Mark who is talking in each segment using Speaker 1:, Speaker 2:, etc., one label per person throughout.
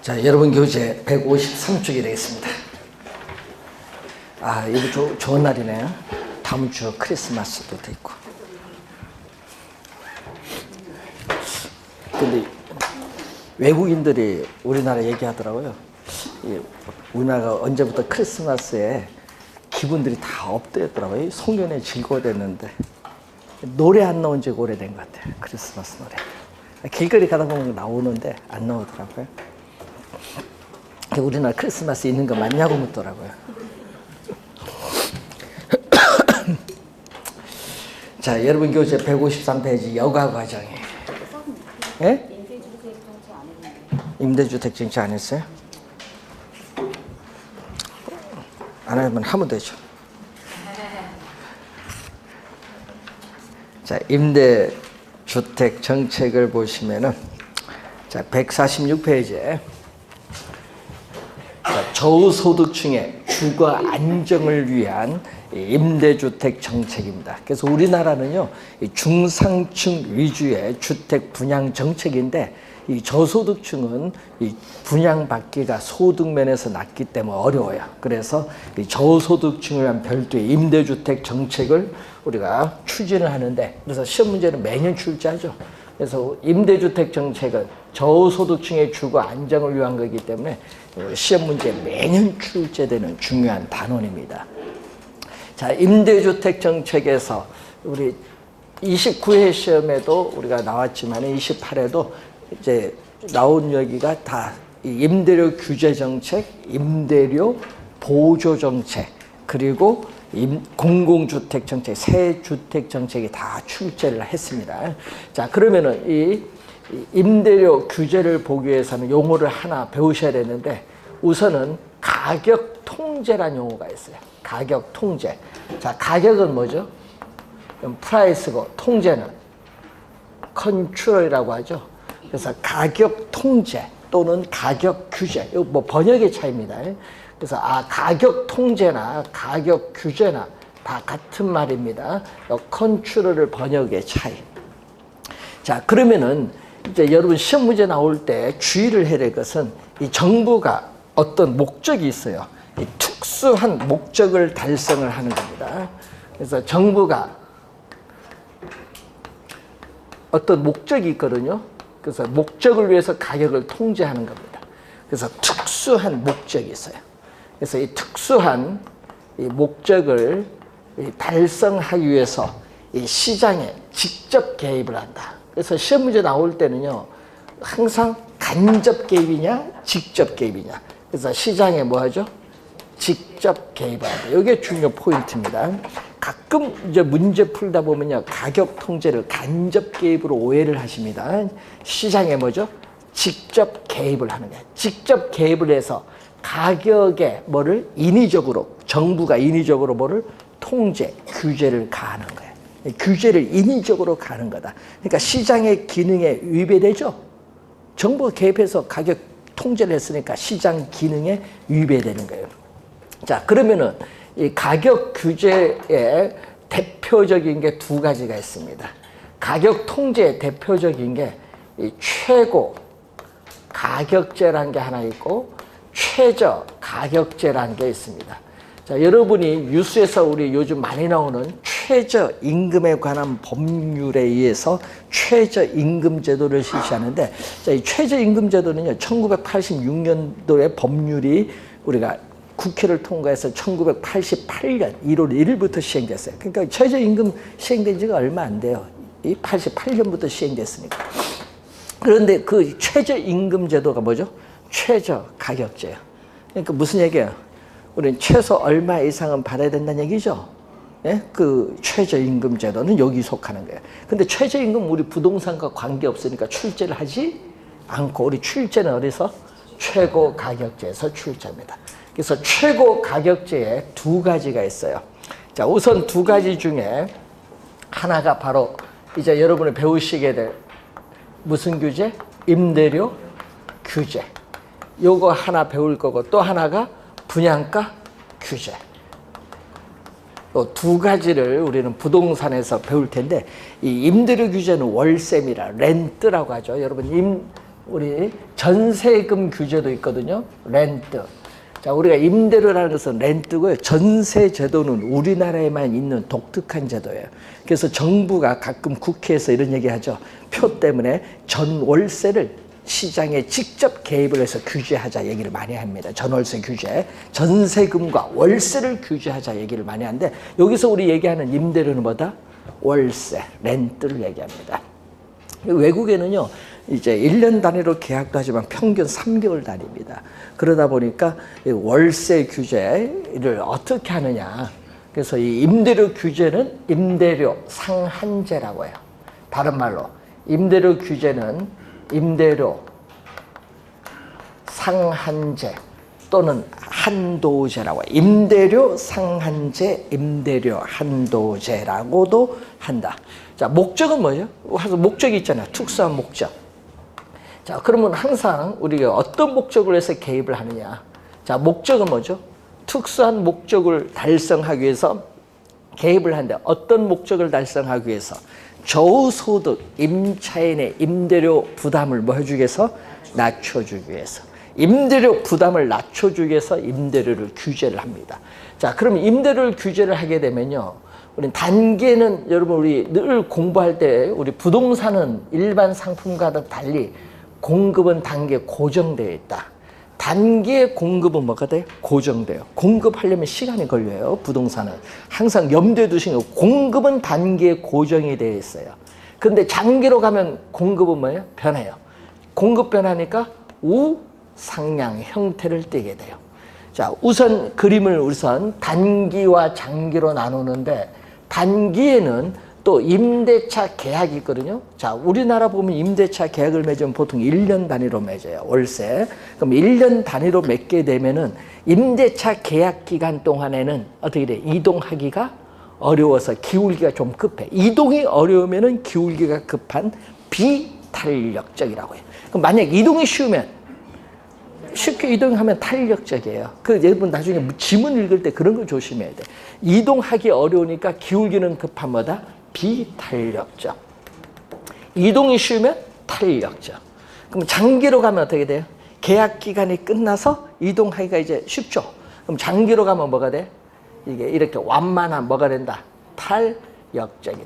Speaker 1: 자, 여러분 교재 153쪽이 되겠습니다. 아, 이거 좋은 날이네요. 다음 주 크리스마스도 돼 있고. 근데 외국인들이 우리나라 얘기하더라고요. 우리나라가 언제부터 크리스마스에 기분들이 다 업되었더라고요. 송년회 즐거워졌는데 노래 안 나온 지가 오래된 것 같아요. 크리스마스 노래. 길거리 가다 보면 나오는데 안 나오더라고요. 우리나라 크리스마스 있는 거 맞냐고 묻더라고요. 자, 여러분 교재 153페이지 여가 과정이에요. 예? 임대주택 정치 안 했어요? 안 하면 하면 되죠. 자, 임대주택 정책을 보시면은, 자, 146페이지에 저소득층의 주거 안정을 위한 임대주택 정책입니다. 그래서 우리나라는요, 중상층 위주의 주택 분양 정책인데, 이 저소득층은 이 분양받기가 소득면에서 낮기 때문에 어려워요. 그래서 이 저소득층을 위한 별도의 임대주택 정책을 우리가 추진을 하는데, 그래서 시험 문제는 매년 출제하죠. 그래서 임대주택 정책은 저소득층의 주거 안정을 위한 거기 때문에 시험 문제 매년 출제되는 중요한 단원입니다. 자, 임대주택 정책에서 우리 29회 시험에도 우리가 나왔지만 28회도 이제 나온 여기가 다 임대료 규제 정책, 임대료 보조 정책, 그리고 공공주택 정책, 새주택 정책이 다 출제를 했습니다. 자, 그러면은 이 임대료 규제를 보기 위해서는 용어를 하나 배우셔야 되는데, 우선은 가격 통제라는 용어가 있어요. 가격 통제. 자, 가격은 뭐죠? 프라이스고, 통제는 컨트롤이라고 하죠. 그래서 가격 통제 또는 가격 규제, 이거 뭐 번역의 차이입니다. 그래서 가격 통제나 가격 규제나 다 같은 말입니다. 컨트롤을 번역의 차이. 자, 그러면은 이제 여러분 시험 문제 나올 때 주의를 해야 될 것은, 이 정부가 어떤 목적이 있어요. 이 특수한 목적을 달성을 하는 겁니다. 그래서 정부가 어떤 목적이 있거든요. 그래서 목적을 위해서 가격을 통제하는 겁니다. 그래서 특수한 목적이 있어요. 그래서 이 특수한 이 목적을 달성하기 위해서 이 시장에 직접 개입을 한다. 그래서 시험 문제 나올 때는요, 항상 간접 개입이냐, 직접 개입이냐. 그래서 시장에 뭐 하죠? 직접 개입을 한다. 이게 중요 포인트입니다. 가끔 이제 문제 풀다 보면요, 가격 통제를 간접 개입으로 오해를 하십니다. 시장에 뭐죠? 직접 개입을 하는 거예요. 직접 개입을 해서 가격에 뭐를 인위적으로, 정부가 인위적으로 뭐를 통제, 규제를 가하는 거예요. 규제를 인위적으로 가는 거다. 그러니까 시장의 기능에 위배되죠. 정부가 개입해서 가격 통제를 했으니까 시장 기능에 위배되는 거예요. 자, 그러면은 이 가격 규제의 대표적인 게 두 가지가 있습니다. 가격 통제의 대표적인 게 이 최고 가격제라는 게 하나 있고, 최저 가격제라는 게 있습니다. 자, 여러분이 뉴스에서 우리 요즘 많이 나오는 최저 임금에 관한 법률에 의해서 최저 임금 제도를 실시하는데, 자, 이 최저 임금 제도는요, 1986년도에 법률이 우리가 국회를 통과해서 1988년 1월 1일부터 시행됐어요. 그러니까 최저임금 시행된 지가 얼마 안 돼요. 이 88년부터 시행됐으니까. 그런데 그 최저임금 제도가 뭐죠? 최저가격제예요. 그러니까 무슨 얘기예요? 우리는 최소 얼마 이상은 받아야 된다는 얘기죠. 예? 그 최저임금 제도는 여기 속하는 거예요. 근데 최저임금 우리 부동산과 관계없으니까 출제를 하지 않고, 우리 출제는 어디서? 최고가격제에서 출제합니다. 그래서 최고가격제에 두 가지가 있어요. 자, 우선 두 가지 중에 하나가 바로 이제 여러분이 배우시게 될 무슨 규제? 임대료 규제. 요거 하나 배울 거고, 또 하나가 분양가 규제. 이 두 가지를 우리는 부동산에서 배울 텐데, 이 임대료 규제는 월세입니다. 렌트라고 하죠. 여러분 우리 전세금 규제도 있거든요. 렌트. 자, 우리가 임대료라는 것은 렌트고요. 전세 제도는 우리나라에만 있는 독특한 제도예요. 그래서 정부가 가끔 국회에서 이런 얘기하죠. 표 때문에 전월세를 시장에 직접 개입을 해서 규제하자 얘기를 많이 합니다. 전월세 규제, 전세금과 월세를 규제하자 얘기를 많이 하는데 여기서 우리 얘기하는 임대료는 뭐다? 월세, 렌트를 얘기합니다. 외국에는요, 이제 1년 단위로 계약도 하지만 평균 3개월 단위입니다. 그러다 보니까 월세 규제를 어떻게 하느냐. 그래서 이 임대료 규제는 임대료 상한제라고 해요. 다른 말로 임대료 규제는 임대료 상한제 또는 한도제라고 해요. 임대료 상한제, 임대료 한도제라고도 한다. 자, 목적은 뭐죠? 목적이 있잖아요. 특수한 목적. 자, 그러면 항상 우리가 어떤 목적을 해서 개입을 하느냐. 자, 목적은 뭐죠? 특수한 목적을 달성하기 위해서 개입을 하는데 어떤 목적을 달성하기 위해서 저소득 임차인의 임대료 부담을 뭐 해주기 위해서? 낮춰주기 위해서. 임대료 부담을 낮춰주기 위해서 임대료를 규제를 합니다. 자, 그럼 임대료를 규제를 하게 되면요. 우리 단계는 여러분 우리 늘 공부할 때 우리 부동산은 일반 상품과는 달리 공급은 단계 고정되어 있다. 단계의 공급은 뭐가 돼요? 고정돼요. 공급하려면 시간이 걸려요. 부동산은. 항상 염두에 두시는 거 공급은 단계에 고정이 되어 있어요. 근데 장기로 가면 공급은 뭐예요? 변해요. 공급 변하니까 우상향 형태를 띠게 돼요. 자, 우선 그림을 우선 단기와 장기로 나누는데 단기에는 또 임대차 계약이 있거든요. 자, 우리나라 보면 임대차 계약을 맺으면 보통 1년 단위로 맺어요. 월세. 그럼 1년 단위로 맺게 되면은 임대차 계약 기간 동안에는 어떻게 돼? 이동하기가 어려워서 기울기가 좀 급해. 이동이 어려우면은 기울기가 급한 비탄력적이라고 해요. 그럼 만약 이동이 쉬우면 쉽게 이동하면 탄력적이에요. 그 여러분 나중에 지문 읽을 때 그런 거 조심해야 돼. 이동하기 어려우니까 기울기는 급한 뭐다? 비탄력적. 이동이 쉬우면 탄력적. 그럼 장기로 가면 어떻게 돼요? 계약 기간이 끝나서 이동하기가 이제 쉽죠. 그럼 장기로 가면 뭐가 돼? 이게 이렇게 완만한 뭐가 된다? 탄력적이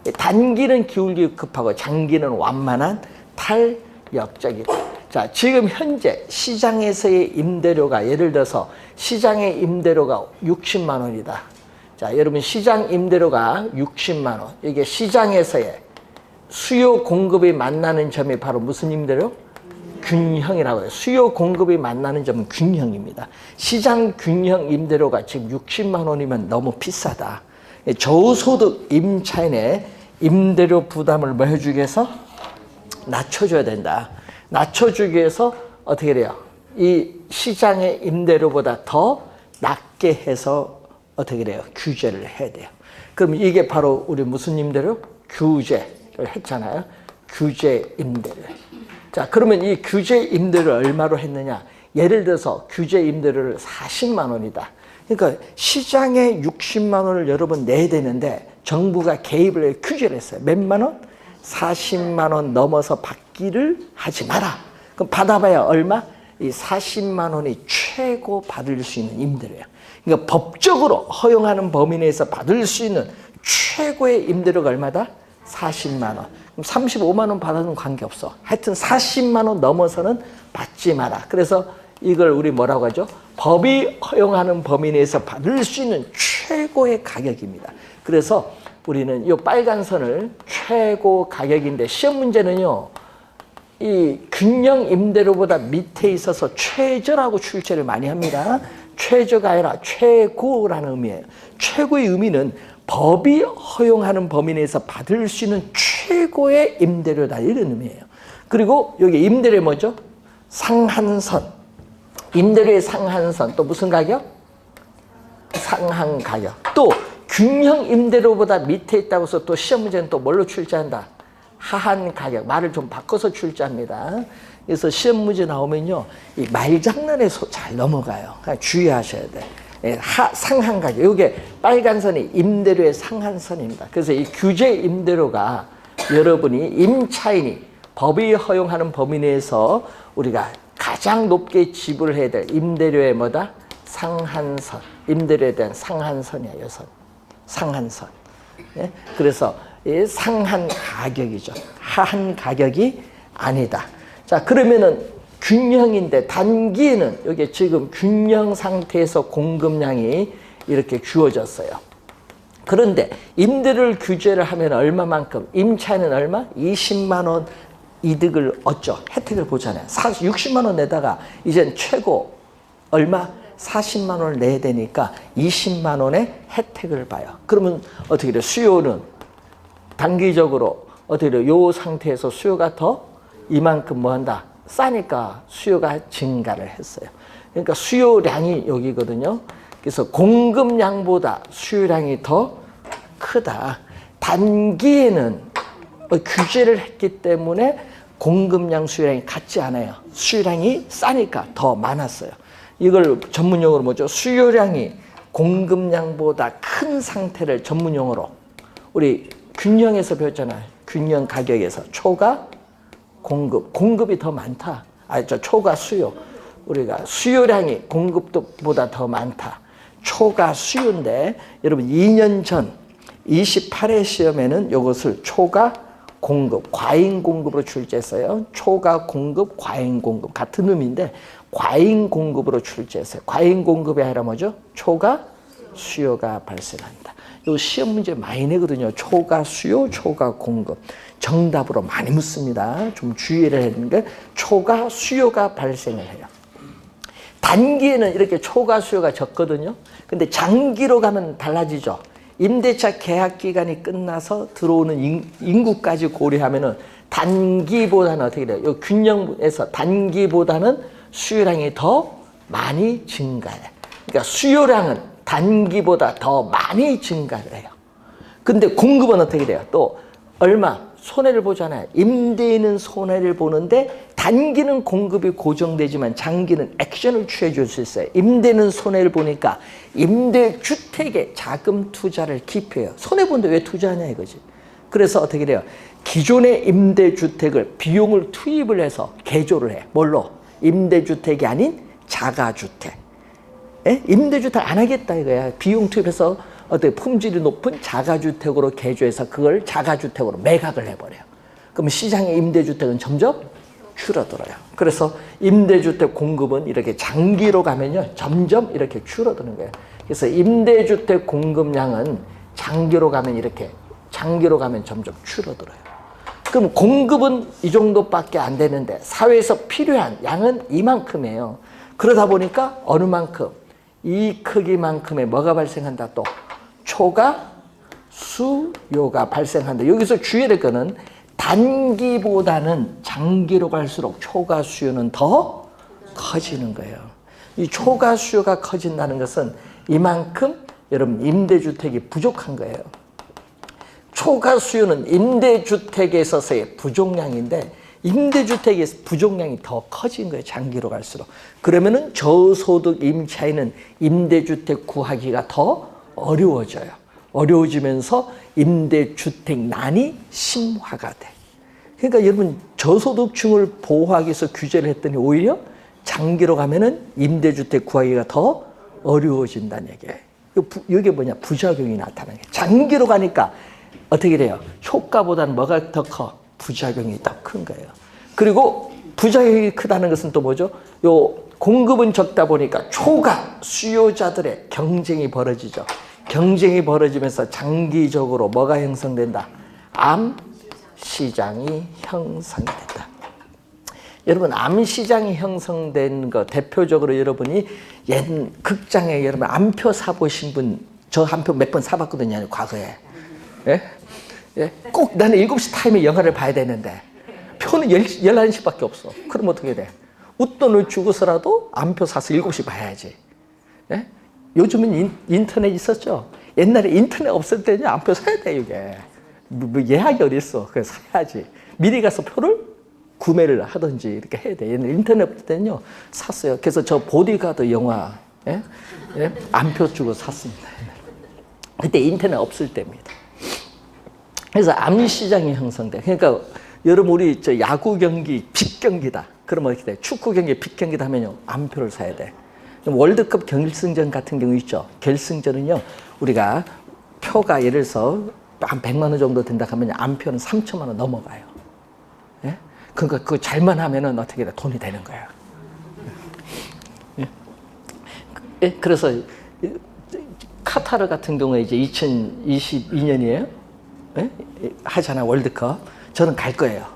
Speaker 1: 돼. 단기는 기울기 급하고 장기는 완만한 탄력적이 돼. 자, 지금 현재 시장에서의 임대료가 예를 들어서 시장의 임대료가 60만 원이다. 자, 여러분 시장 임대료가 60만 원. 이게 시장에서의 수요 공급이 만나는 점이 바로 무슨 임대료? 균형이라고 해요. 수요 공급이 만나는 점은 균형입니다. 시장 균형 임대료가 지금 60만 원이면 너무 비싸다. 저소득 임차인의 임대료 부담을 뭐 해주기 위해서? 낮춰줘야 된다. 낮춰주기 위해서 어떻게 돼요? 이 시장의 임대료보다 더 낮게 해서 어떻게 돼요? 규제를 해야 돼요. 그럼 이게 바로 우리 무슨 임대료? 규제를 했잖아요. 규제 임대료. 자, 그러면 이 규제 임대료를 얼마로 했느냐? 예를 들어서 규제 임대료를 40만 원이다. 그러니까 시장에 60만 원을 여러분 내야 되는데 정부가 개입을 해 규제를 했어요. 몇만 원? 40만 원 넘어서 받기를 하지 마라. 그럼 받아봐야 얼마? 이 40만 원이 최고 받을 수 있는 임대료야. 그러니까 법적으로 허용하는 범위 내에서 받을 수 있는 최고의 임대료가 얼마다? 40만 원. 그럼 35만 원 받아도 관계없어. 하여튼 40만 원 넘어서는 받지 마라. 그래서 이걸 우리 뭐라고 하죠? 법이 허용하는 범위 내에서 받을 수 있는 최고의 가격입니다. 그래서 우리는 이 빨간 선을 최고 가격인데 시험 문제는요. 이 균형 임대료보다 밑에 있어서 최저라고 출제를 많이 합니다. 최저가 아니라 최고라는 의미예요. 최고의 의미는 법이 허용하는 범위 내에서 받을 수 있는 최고의 임대료다 이런 의미예요. 그리고 여기 임대료 뭐죠? 상한선. 임대료의 상한선. 또 무슨 가격? 상한 가격. 또 균형 임대료보다 밑에 있다고 해서 또 시험 문제는 또 뭘로 출제한다? 하한 가격. 말을 좀 바꿔서 출제합니다. 그래서 시험 문제 나오면요. 이 말장난에서 잘 넘어가요. 주의하셔야 돼. 상한 가격. 이게 빨간 선이 임대료의 상한선입니다. 그래서 이 규제 임대료가 여러분이 임차인이 법이 허용하는 범위 내에서 우리가 가장 높게 지불해야 될 임대료의 뭐다? 상한선. 임대료에 대한 상한선이야, 여선. 상한선. 예? 그래서 이 상한 가격이죠. 하한 가격이 아니다. 자, 그러면은 균형인데 단기에는 여기 지금 균형 상태에서 공급량이 이렇게 주어졌어요. 그런데 임대료를 규제를 하면 얼마만큼? 임차인은 얼마? 20만 원 이득을 얻죠. 혜택을 보잖아요. 60만 원 내다가 이젠 최고 얼마? 40만 원을 내야 되니까 20만 원의 혜택을 봐요. 그러면 어떻게 돼요? 수요는 단기적으로 어떻게 돼요? 요 상태에서 수요가 더 이만큼 뭐 한다? 싸니까 수요가 증가를 했어요. 그러니까 수요량이 여기거든요. 그래서 공급량보다 수요량이 더 크다. 단기에는 규제를 했기 때문에 공급량 수요량이 같지 않아요. 수요량이 싸니까 더 많았어요. 이걸 전문용어로 뭐죠? 수요량이 공급량보다 큰 상태를 전문용어로 우리 균형에서 배웠잖아요. 균형 가격에서 초과 공급, 공급이 더 많다. 초과 수요. 우리가 수요량이 공급보다 더 많다. 초과 수요인데 여러분 2년 전 28회 시험에는 이것을 초과 공급, 과잉 공급으로 출제했어요. 초과 공급, 과잉 공급 같은 의미인데 과잉 공급으로 출제했어요. 과잉 공급이 아니라 뭐죠? 초과 수요가 발생한다. 이 시험 문제 많이 내거든요. 초과 수요, 초과 공급. 정답으로 많이 묻습니다. 좀 주의를 해야 되는 게 초과 수요가 발생을 해요. 단기에는 이렇게 초과 수요가 적거든요. 근데 장기로 가면 달라지죠. 임대차 계약 기간이 끝나서 들어오는 인구까지 고려하면은 단기보다는 어떻게 돼요? 이 균형에서 단기보다는 수요량이 더 많이 증가해. 그러니까 수요량은 단기보다 더 많이 증가를 해요. 근데 공급은 어떻게 돼요? 또 얼마? 손해를 보잖아요. 임대인은 손해를 보는데 단기는 공급이 고정되지만 장기는 액션을 취해 줄 수 있어요. 임대는 손해를 보니까 임대주택에 자금 투자를 기피해요. 손해보는데 왜 투자하냐 이거지. 그래서 어떻게 돼요? 기존의 임대주택을 비용을 투입을 해서 개조를 해. 뭘로? 임대주택이 아닌 자가주택. 에? 임대주택 안 하겠다 이거야. 비용 투입해서 어떻게 품질이 높은 자가주택으로 개조해서 그걸 자가주택으로 매각을 해버려요. 그럼 시장의 임대주택은 점점 줄어들어요. 그래서 임대주택 공급은 이렇게 장기로 가면요. 점점 이렇게 줄어드는 거예요. 그래서 임대주택 공급량은 장기로 가면 이렇게, 장기로 가면 점점 줄어들어요. 그럼 공급은 이 정도밖에 안 되는데 사회에서 필요한 양은 이만큼이에요. 그러다 보니까 어느 만큼? 이 크기만큼의 뭐가 발생한다 또? 초과 수요가 발생한다. 여기서 주의해야 될 거는 단기보다는 장기로 갈수록 초과 수요는 더 커지는 거예요. 이 초과 수요가 커진다는 것은 이만큼 여러분 임대주택이 부족한 거예요. 초과 수요는 임대주택에 있어서의 부족량인데 임대주택의 부족량이 더 커진 거예요. 장기로 갈수록. 그러면은 저소득 임차인은 임대주택 구하기가 더 어려워져요. 어려워지면서 임대주택난이 심화가 돼. 그러니까 여러분 저소득층을 보호하기 위해서 규제를 했더니 오히려 장기로 가면은 임대주택 구하기가 더 어려워진다는 얘기예요. 이게 뭐냐? 부작용이 나타나는 거예요. 장기로 가니까 어떻게 돼요? 효과보다는 뭐가 더 커? 부작용이 더 큰 거예요. 그리고 부작용이 크다는 것은 또 뭐죠? 요 공급은 적다 보니까 초과 수요자들의 경쟁이 벌어지죠. 경쟁이 벌어지면서 장기적으로 뭐가 형성된다? 암 시장이 형성이 된다. 여러분 암 시장이 형성된 거 대표적으로 여러분이 옛 극장에 여러분 암표 사보신 분, 저 한 표 몇 번 사봤거든요. 과거에. 예? 예? 꼭 나는 7시 타임에 영화를 봐야 되는데 표는 11시밖에 없어. 그럼 어떻게 돼? 웃돈을 주고서라도 암표 사서 7시 봐야지. 예? 요즘은 인터넷 있었죠. 옛날에 인터넷 없을 때는 암표 사야 돼 이게. 뭐 예약이 어디 있어. 그래서 사야지. 미리 가서 표를 구매를 하든지 이렇게 해야 돼. 옛날 인터넷 없을 때는요 샀어요. 그래서 저 보디가드 영화 예? 예? 암표 주고 샀습니다. 그때 인터넷 없을 때입니다. 그래서 암시장이 형성돼. 그러니까 여러분 우리 저 야구 경기 빅 경기다. 그러면 어떻게 돼? 축구 경기 빅 경기다 하면요. 암표를 사야 돼. 월드컵 결승전 같은 경우 있죠. 결승전은요. 우리가 표가 예를 들어서 한 100만 원 정도 된다 하면 암표는 3천만 원 넘어가요. 예? 그러니까 그거 잘만 하면은 어떻게 돼? 돈이 되는 거예요. 예? 예? 그래서 카타르 같은 경우에 이제 2022년이에요. 예? 하잖아 월드컵. 저는 갈 거예요.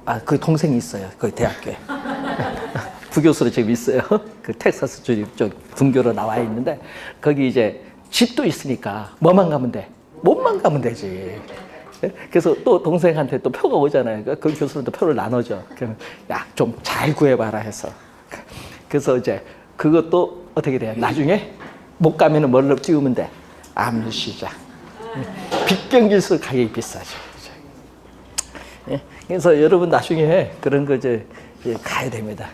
Speaker 1: 아, 그 동생이 있어요. 거기 대학교에. 부교수로 지금 있어요. 그 텍사스 쪽 분교로 나와 있는데 거기 이제 집도 있으니까 뭐만 가면 돼. 몸만 가면 되지. 그래서 또 동생한테 또 표가 오잖아요. 그 교수는 또 표를 나눠줘. 그러면 야, 좀 잘 구해봐라 해서. 그래서 이제 그것도 어떻게 돼요? 나중에 못 가면은 뭘로 띄우면 돼? 암시장. 빅경기일수록 가격이 비싸죠. 그래서 여러분 나중에 그런 거 이제 가야 됩니다.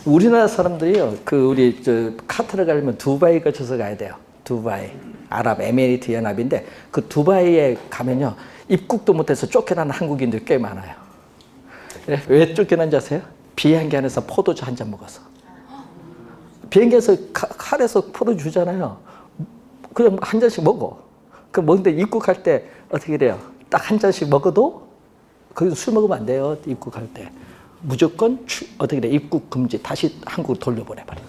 Speaker 1: 우리나라 사람들이요, 그 우리 저 카타르 가려면 두바이 거쳐서 가야 돼요. 두바이, 아랍에미리트 연합인데 그 두바이에 가면요 입국도 못해서 쫓겨나는 한국인들이 꽤 많아요. 왜 쫓겨난지 아세요? 비행기 안에서 포도주 한 잔 먹어서. 비행기에서 칼에서 포도 주잖아요. 그냥 한 잔씩 먹어. 그 먹는데 입국할 때 어떻게 돼요? 딱 한 잔씩 먹어도 거기서 술 먹으면 안 돼요. 입국할 때 무조건 어떻게 돼? 입국 금지. 다시 한국으로 돌려보내버려.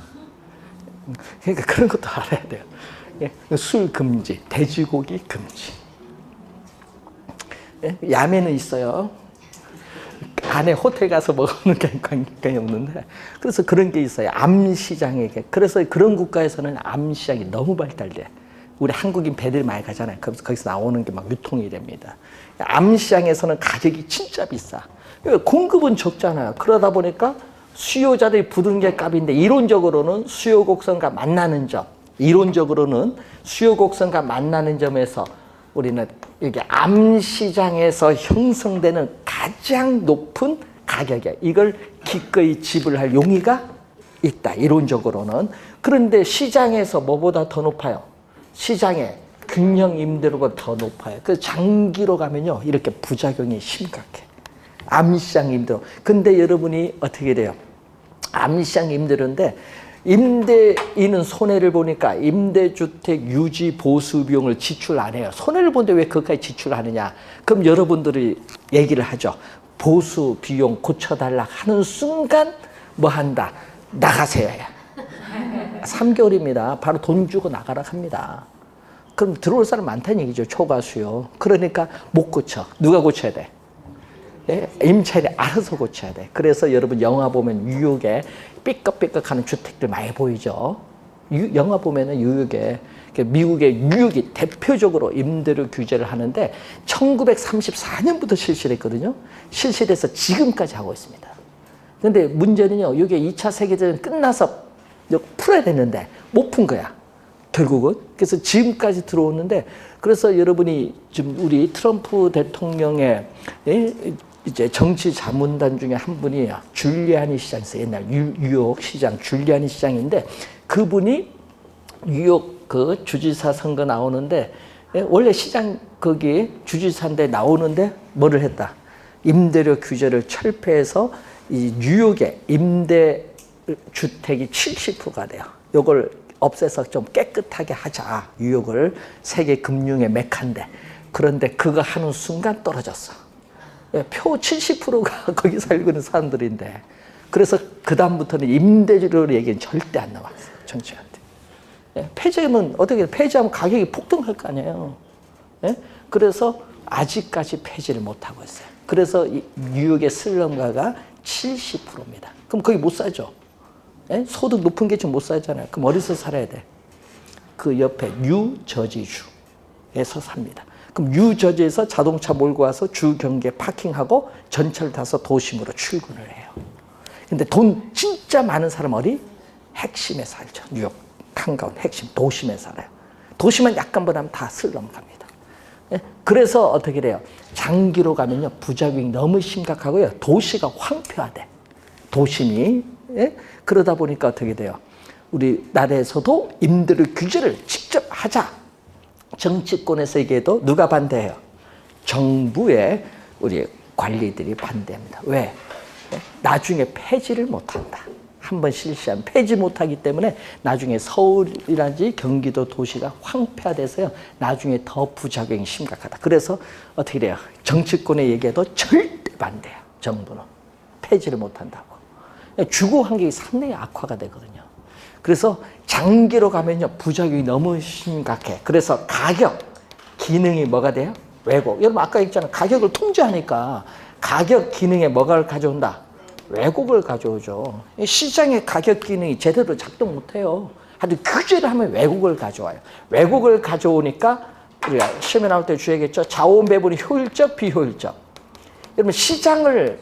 Speaker 1: 그러니까 그런 것도 알아야 돼요. 술 금지, 돼지고기 금지. 야매는 있어요. 안에 호텔 가서 먹는 게 관계가 없는데 그래서 그런 게 있어요. 암시장에게. 그래서 그런 국가에서는 암시장이 너무 발달돼. 우리 한국인 배들 많이 가잖아요. 거기서 나오는 게 막 유통이 됩니다. 암시장에서는 가격이 진짜 비싸. 공급은 적잖아요. 그러다 보니까 수요자들이 부르는 게 값인데 이론적으로는 수요 곡선과 만나는 점, 이론적으로는 수요 곡선과 만나는 점에서 우리는 이게 암시장에서 형성되는 가장 높은 가격이야. 이걸 기꺼이 지불할 용의가 있다. 이론적으로는. 그런데 시장에서 뭐보다 더 높아요? 시장에 균형 임대료가 더 높아요. 그래서 장기로 가면요 이렇게 부작용이 심각해. 암시장 임대료. 근데 여러분이 어떻게 돼요? 암시장 임대료인데 임대인은 손해를 보니까 임대주택 유지 보수 비용을 지출 안 해요. 손해를 보는데 왜 그것까지 지출하느냐? 그럼 여러분들이 얘기를 하죠. 보수 비용 고쳐달라 하는 순간 뭐 한다? 나가세요. 3개월입니다. 바로 돈 주고 나가라 합니다. 그럼 들어올 사람 많다는 얘기죠. 초과 수요. 그러니까 못 고쳐. 누가 고쳐야 돼? 예? 임차인이 알아서 고쳐야 돼. 그래서 여러분 영화 보면 뉴욕에 삐걱삐걱하는 주택들 많이 보이죠. 영화 보면은 뉴욕에 미국의 뉴욕이 대표적으로 임대료 규제를 하는데 1934년부터 실시했거든요. 실시해서 지금까지 하고 있습니다. 그런데 문제는요. 이게 2차 세계대전 끝나서 풀어야 되는데 못 푼 거야. 결국은. 그래서 지금까지 들어오는데 그래서 여러분이 지금 우리 트럼프 대통령의 이제 정치 자문단 중에 한 분이 줄리아니 시장 있어요. 옛날 뉴욕 시장 줄리아니 시장인데 그분이 뉴욕 그 주지사 선거 나오는데 원래 시장 거기 주지사인데 나오는데 뭐를 했다. 임대료 규제를 철폐해서 이 뉴욕의 임대 주택이 70%가 돼요. 이걸 없애서 좀 깨끗하게 하자. 뉴욕을 세계 금융의 메카인데 그런데 그거 하는 순간 떨어졌어. 표 70%가 거기 살고 있는 사람들인데 그래서 그 다음부터는 임대료를 얘기는 절대 안 나왔어요. 정치한테. 폐지하면 어떻게 폐지하면 가격이 폭등할 거 아니에요. 그래서 아직까지 폐지를 못하고 있어요. 그래서 뉴욕의 슬럼가가 70%입니다. 그럼 거기 못 살죠. 소득 높은 게 지금 못 살잖아요. 그럼 어디서 살아야 돼? 그 옆에 뉴저지주에서 삽니다. 그럼 뉴저지에서 자동차 몰고 와서 주 경계에 파킹하고 전철 타서 도심으로 출근을 해요. 근데 돈 진짜 많은 사람 어디? 핵심에 살죠. 뉴욕 한가운 핵심 도심에 살아요. 도시만 약간 보다면 다 슬럼 갑니다. 그래서 어떻게 돼요? 장기로 가면요 부작용이 너무 심각하고요. 도시가 황폐화돼. 도심이. 그러다 보니까 어떻게 돼요? 우리나라에서도 임대료 규제를 직접 하자. 정치권에서 얘기해도 누가 반대해요? 정부의 우리 관리들이 반대합니다. 왜? 나중에 폐지를 못한다. 한번 실시하면 폐지 못하기 때문에 나중에 서울이라든지 경기도 도시가 황폐화돼서요. 나중에 더 부작용이 심각하다. 그래서 어떻게 돼요? 정치권의 얘기에도 절대 반대해요. 정부는. 폐지를 못한다고. 주거 환경이 상당히 악화가 되거든요. 그래서 장기로 가면요. 부작용이 너무 심각해. 그래서 가격, 기능이 뭐가 돼요? 왜곡. 여러분 아까 얘기했잖아요. 가격을 통제하니까 가격 기능에 뭐가 가져온다? 왜곡을 가져오죠. 시장의 가격 기능이 제대로 작동 못해요. 하여튼 규제를 하면 왜곡을 가져와요. 왜곡을 가져오니까 우리가 시험에 나올 때 주의하겠죠. 자원 배분이 효율적, 비효율적. 여러분 시장을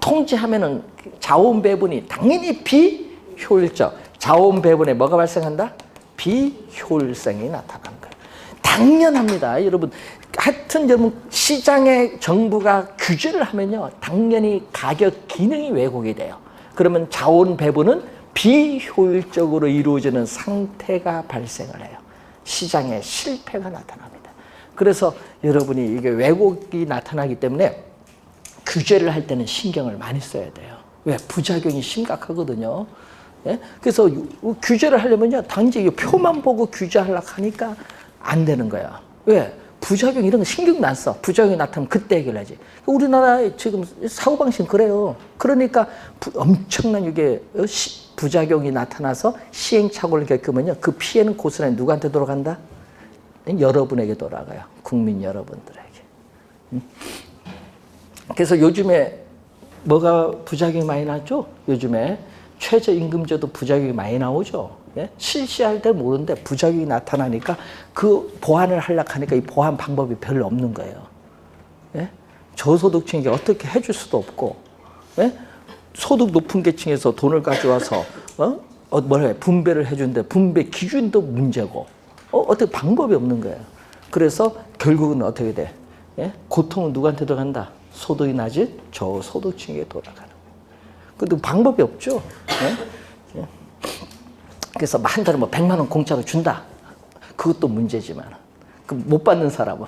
Speaker 1: 통제하면은 자원 배분이 당연히 비효율적. 자원 배분에 뭐가 발생한다? 비효율성이 나타나는 거예요. 당연합니다. 여러분 하여튼 여러분 시장에 정부가 규제를 하면요. 당연히 가격 기능이 왜곡이 돼요. 그러면 자원 배분은 비효율적으로 이루어지는 상태가 발생을 해요. 시장에 실패가 나타납니다. 그래서 여러분이 이게 왜곡이 나타나기 때문에 규제를 할 때는 신경을 많이 써야 돼요. 왜? 부작용이 심각하거든요. 예? 그래서 규제를 하려면요. 단지 표만 보고 규제하려고 하니까 안 되는 거야. 왜? 부작용 이런 거 신경도 안 써. 부작용이 나타나면 그때 해결하지. 우리나라에 지금 사고방식은 그래요. 그러니까 엄청난 이게 부작용이 나타나서 시행착오를 겪으면요. 그 피해는 고스란히 누구한테 돌아간다? 여러분에게 돌아가요. 국민 여러분들에게. 그래서 요즘에 뭐가 부작용이 많이 나죠? 요즘에 최저임금제도 부작용이 많이 나오죠. 예? 실시할 때 모르는데 부작용이 나타나니까 그 보완을 하려고 하니까 이 보완 방법이 별로 없는 거예요. 예? 저소득층에게 어떻게 해줄 수도 없고, 예? 소득 높은 계층에서 돈을 가져와서 분배를 해준데 분배 기준도 문제고, 어떻게 방법이 없는 거예요. 그래서 결국은 어떻게 돼? 예? 고통은 누구한테 들어간다? 소득이 낮은 저소득층에게 돌아가는 거예요. 근데 방법이 없죠. 예? 예. 그래서 한 달에 100만 원 공짜로 준다. 그것도 문제지만 못 받는 사람은.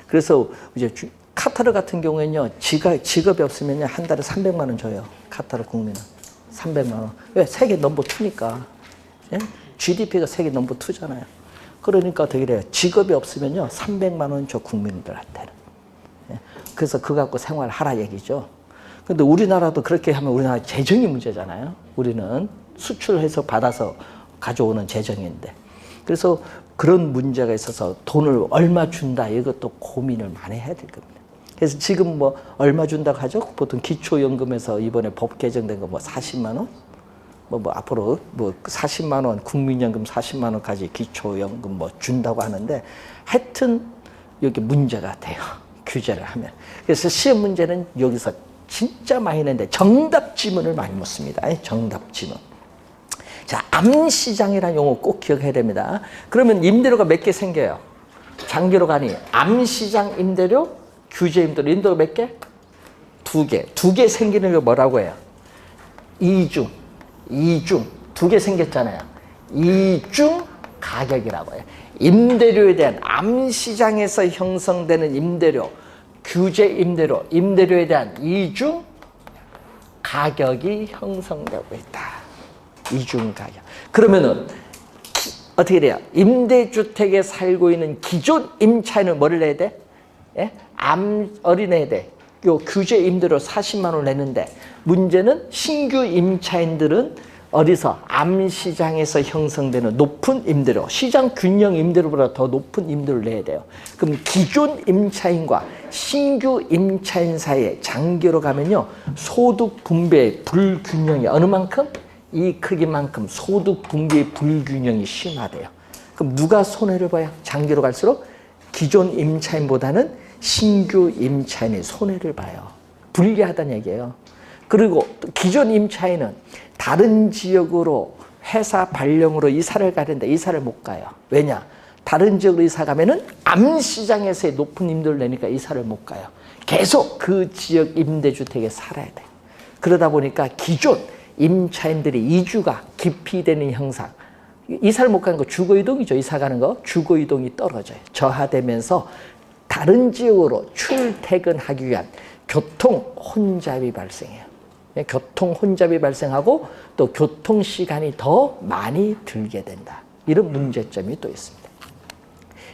Speaker 1: 그래서 이제 카타르 같은 경우에는요. 직업이 없으면요. 한 달에 300만 원 줘요. 카타르 국민은. 300만 원. 왜? 세계 넘버 2니까. 예? GDP가 세계 넘버 2잖아요. 그러니까 어떻게 돼요? 직업이 없으면요. 300만 원 줘 국민들한테는. 예? 그래서 그거 갖고 생활하라 얘기죠. 근데 우리나라도 그렇게 하면 우리나라 재정이 문제잖아요. 우리는 수출해서 받아서 가져오는 재정인데. 그래서 그런 문제가 있어서 돈을 얼마 준다 이것도 고민을 많이 해야 될 겁니다. 그래서 지금 뭐 얼마 준다고 하죠? 보통 기초연금에서 이번에 법 개정된 거 뭐 40만 원? 뭐 앞으로 뭐 40만 원, 국민연금 40만 원까지 기초연금 뭐 준다고 하는데 하여튼 여기 문제가 돼요. 규제를 하면. 그래서 시험 문제는 여기서 진짜 많이 내는데 정답 지문을 많이 묻습니다. 정답 지문. 자, 암시장이라는 용어 꼭 기억해야 됩니다. 그러면 임대료가 몇 개 생겨요? 장기로 가니 암시장 임대료, 규제 임대료. 임대료 몇 개? 2개. 2개 생기는 거 뭐라고 해요? 이중. 2개 생겼잖아요. 이중 가격이라고 해요. 임대료에 대한 암시장에서 형성되는 임대료, 규제 임대료, 임대료에 대한 이중 가격이 형성되고 있다. 이중 가격. 그러면은 어떻게 돼요? 임대주택에 살고 있는 기존 임차인은 뭐를 내야 돼? 예? 어린애들. 요 규제 임대료 40만 원을 내는데 문제는 신규 임차인들은 어디서? 암시장에서 형성되는 높은 임대료, 시장 균형 임대료보다 더 높은 임대료를 내야 돼요. 그럼 기존 임차인과 신규 임차인 사이에 장기로 가면요. 소득 분배의 불균형이 어느 만큼? 이 크기만큼 소득 분배의 불균형이 심화돼요. 그럼 누가 손해를 봐요? 장기로 갈수록 기존 임차인보다는 신규 임차인이 손해를 봐요. 불리하다는 얘기예요. 그리고 기존 임차인은 다른 지역으로 회사 발령으로 이사를 가는데 이사를 못 가요. 왜냐? 다른 지역으로 이사 가면은 암시장에서의 높은 임대료를 내니까 이사를 못 가요. 계속 그 지역 임대주택에 살아야 돼요. 그러다 보니까 기존 임차인들의 이주가 기피되는 형상. 이사를 못 가는 거 주거이동이죠. 이사 가는 거 주거이동이 떨어져요. 저하되면서 다른 지역으로 출퇴근하기 위한 교통 혼잡이 발생해요. 교통 혼잡이 발생하고 또 교통 시간이 더 많이 들게 된다. 이런 문제점이 또 있습니다.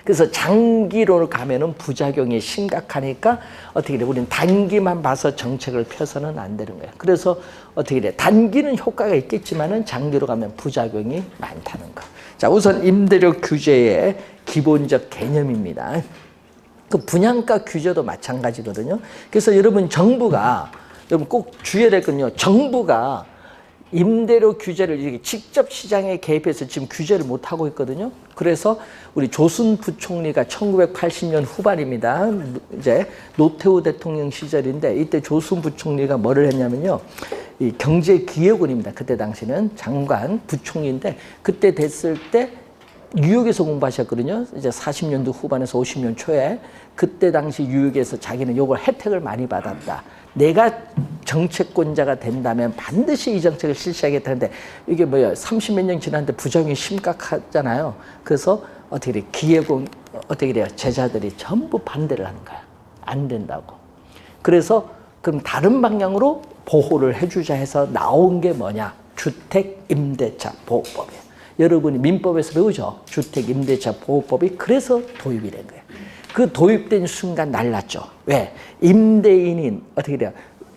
Speaker 1: 그래서 장기로 가면은 부작용이 심각하니까 어떻게 돼? 우리는 단기만 봐서 정책을 펴서는 안 되는 거예요. 그래서 어떻게 돼? 단기는 효과가 있겠지만은 장기로 가면 부작용이 많다는 거. 자, 우선 임대료 규제의 기본적 개념입니다. 그 분양가 규제도 마찬가지거든요. 그래서 여러분 꼭 주의해야 될 건요. 정부가 임대료 규제를 이렇게 직접 시장에 개입해서 지금 규제를 못 하고 있거든요. 그래서 우리 조순 부총리가 1980년 후반입니다. 이제 노태우 대통령 시절인데 이때 조순 부총리가 뭐를 했냐면요. 이 경제기획원입니다. 그때 당시는 장관 부총리인데 그때 됐을 때 뉴욕에서 공부하셨거든요. 이제 40년대 후반에서 50년 초에 그때 당시 뉴욕에서 자기는 요걸 혜택을 많이 받았다. 내가 정책권자가 된다면 반드시 이 정책을 실시하겠다는데 이게 뭐야 30몇 년 지났는데 부작용이 심각하잖아요. 그래서 어떻게 돼? 기획원 어떻게 돼요? 제자들이 전부 반대를 하는 거야. 안 된다고. 그래서 그럼 다른 방향으로 보호를 해주자 해서 나온 게 뭐냐? 주택임대차 보호법이에요. 여러분이 민법에서 배우죠? 주택임대차 보호법이 그래서 도입이 된 거예요. 그 도입된 순간 날랐죠. 왜? 임대인인 어떻게 돼요?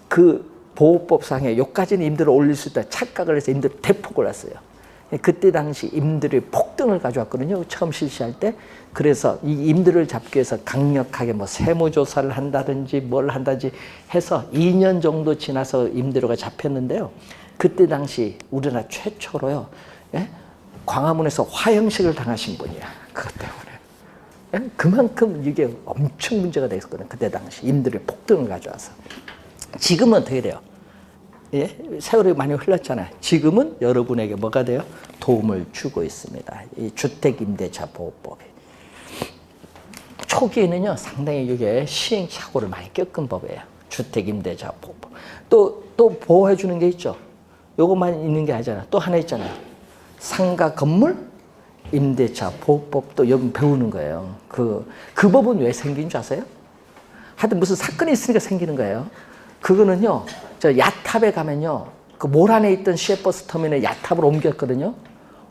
Speaker 1: 그 보호법상에 여기까지는 임대를 올릴 수 있다 착각을 해서 임대 대폭을 했어요. 그때 당시 임대료의 폭등을 가져왔거든요. 처음 실시할 때. 그래서 이 임대료를 잡기 위해서 강력하게 뭐 세무조사를 한다든지 뭘 한다든지 해서 2년 정도 지나서 임대료가 잡혔는데요. 그때 당시 우리나라 최초로요. 예? 광화문에서 화형식을 당하신 분이야. 그것 때문에. 그만큼 이게 엄청 문제가 됐거든요. 그때 당시 임대료 폭등을 가져와서. 지금은 어떻게 돼요? 예? 세월이 많이 흘렀잖아요. 지금은 여러분에게 뭐가 돼요? 도움을 주고 있습니다. 이 주택임대차 보호법이. 초기에는요, 상당히 이게 시행착오를 많이 겪은 법이에요. 주택임대차 보호법. 또 보호해주는 게 있죠. 요것만 있는 게 아니잖아요. 또 하나 있잖아요. 상가 건물 임대차 보호법도 여기 배우는 거예요. 그 법은 왜 생긴 줄 아세요? 하여튼 무슨 사건이 있으니까 생기는 거예요. 그거는요, 저 야탑에 가면요, 그 몰안에 있던 시외버스 터미널 야탑으로 옮겼거든요.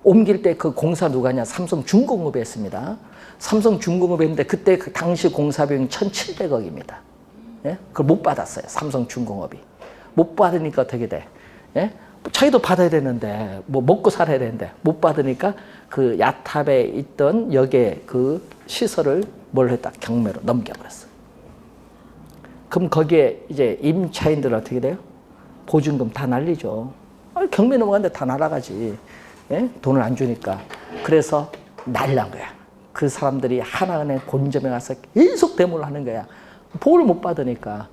Speaker 1: 옮길 때 그 공사 누가 하냐? 삼성중공업이 했습니다. 삼성중공업이 했는데 그때 그 당시 공사 비용이 1,700억입니다. 예? 그걸 못 받았어요. 삼성중공업이. 못 받으니까 어떻게 돼? 예? 자기도 받아야 되는데, 뭐 먹고 살아야 되는데, 못 받으니까 그 야탑에 있던 역의 그 시설을 뭘 했다? 경매로 넘겨버렸어. 그럼 거기에 이제 임차인들 어떻게 돼요? 보증금 다 날리죠. 경매 넘어갔는데 다 날아가지. 예? 돈을 안 주니까. 그래서 날란 거야. 그 사람들이 하나은행 본점에 가서 계속 데모를 하는 거야. 보호를 못 받으니까.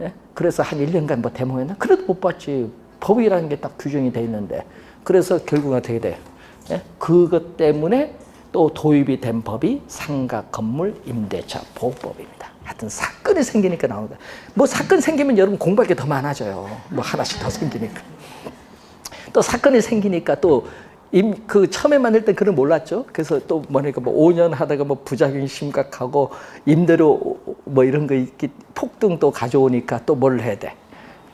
Speaker 1: 예? 그래서 한 1년간 뭐 데모했나? 그래도 못 받지. 법이라는 게 딱 규정이 돼 있는데. 그래서 결국 어떻게 돼? 예? 그것 때문에 또 도입이 된 법이 상가 건물 임대차 보호법입니다. 하여튼 사건이 생기니까 나오는 거야. 뭐 사건 생기면 여러분 공부할 게 더 많아져요. 뭐 하나씩 더 생기니까. 또 사건이 생기니까 또 그 처음에 만들 때 그걸 몰랐죠. 그래서 또 뭐니까 뭐 5년 하다가 뭐 부작용이 심각하고 임대료 뭐 이런 거 이렇게 폭등 또 가져오니까 또 뭘 해야 돼.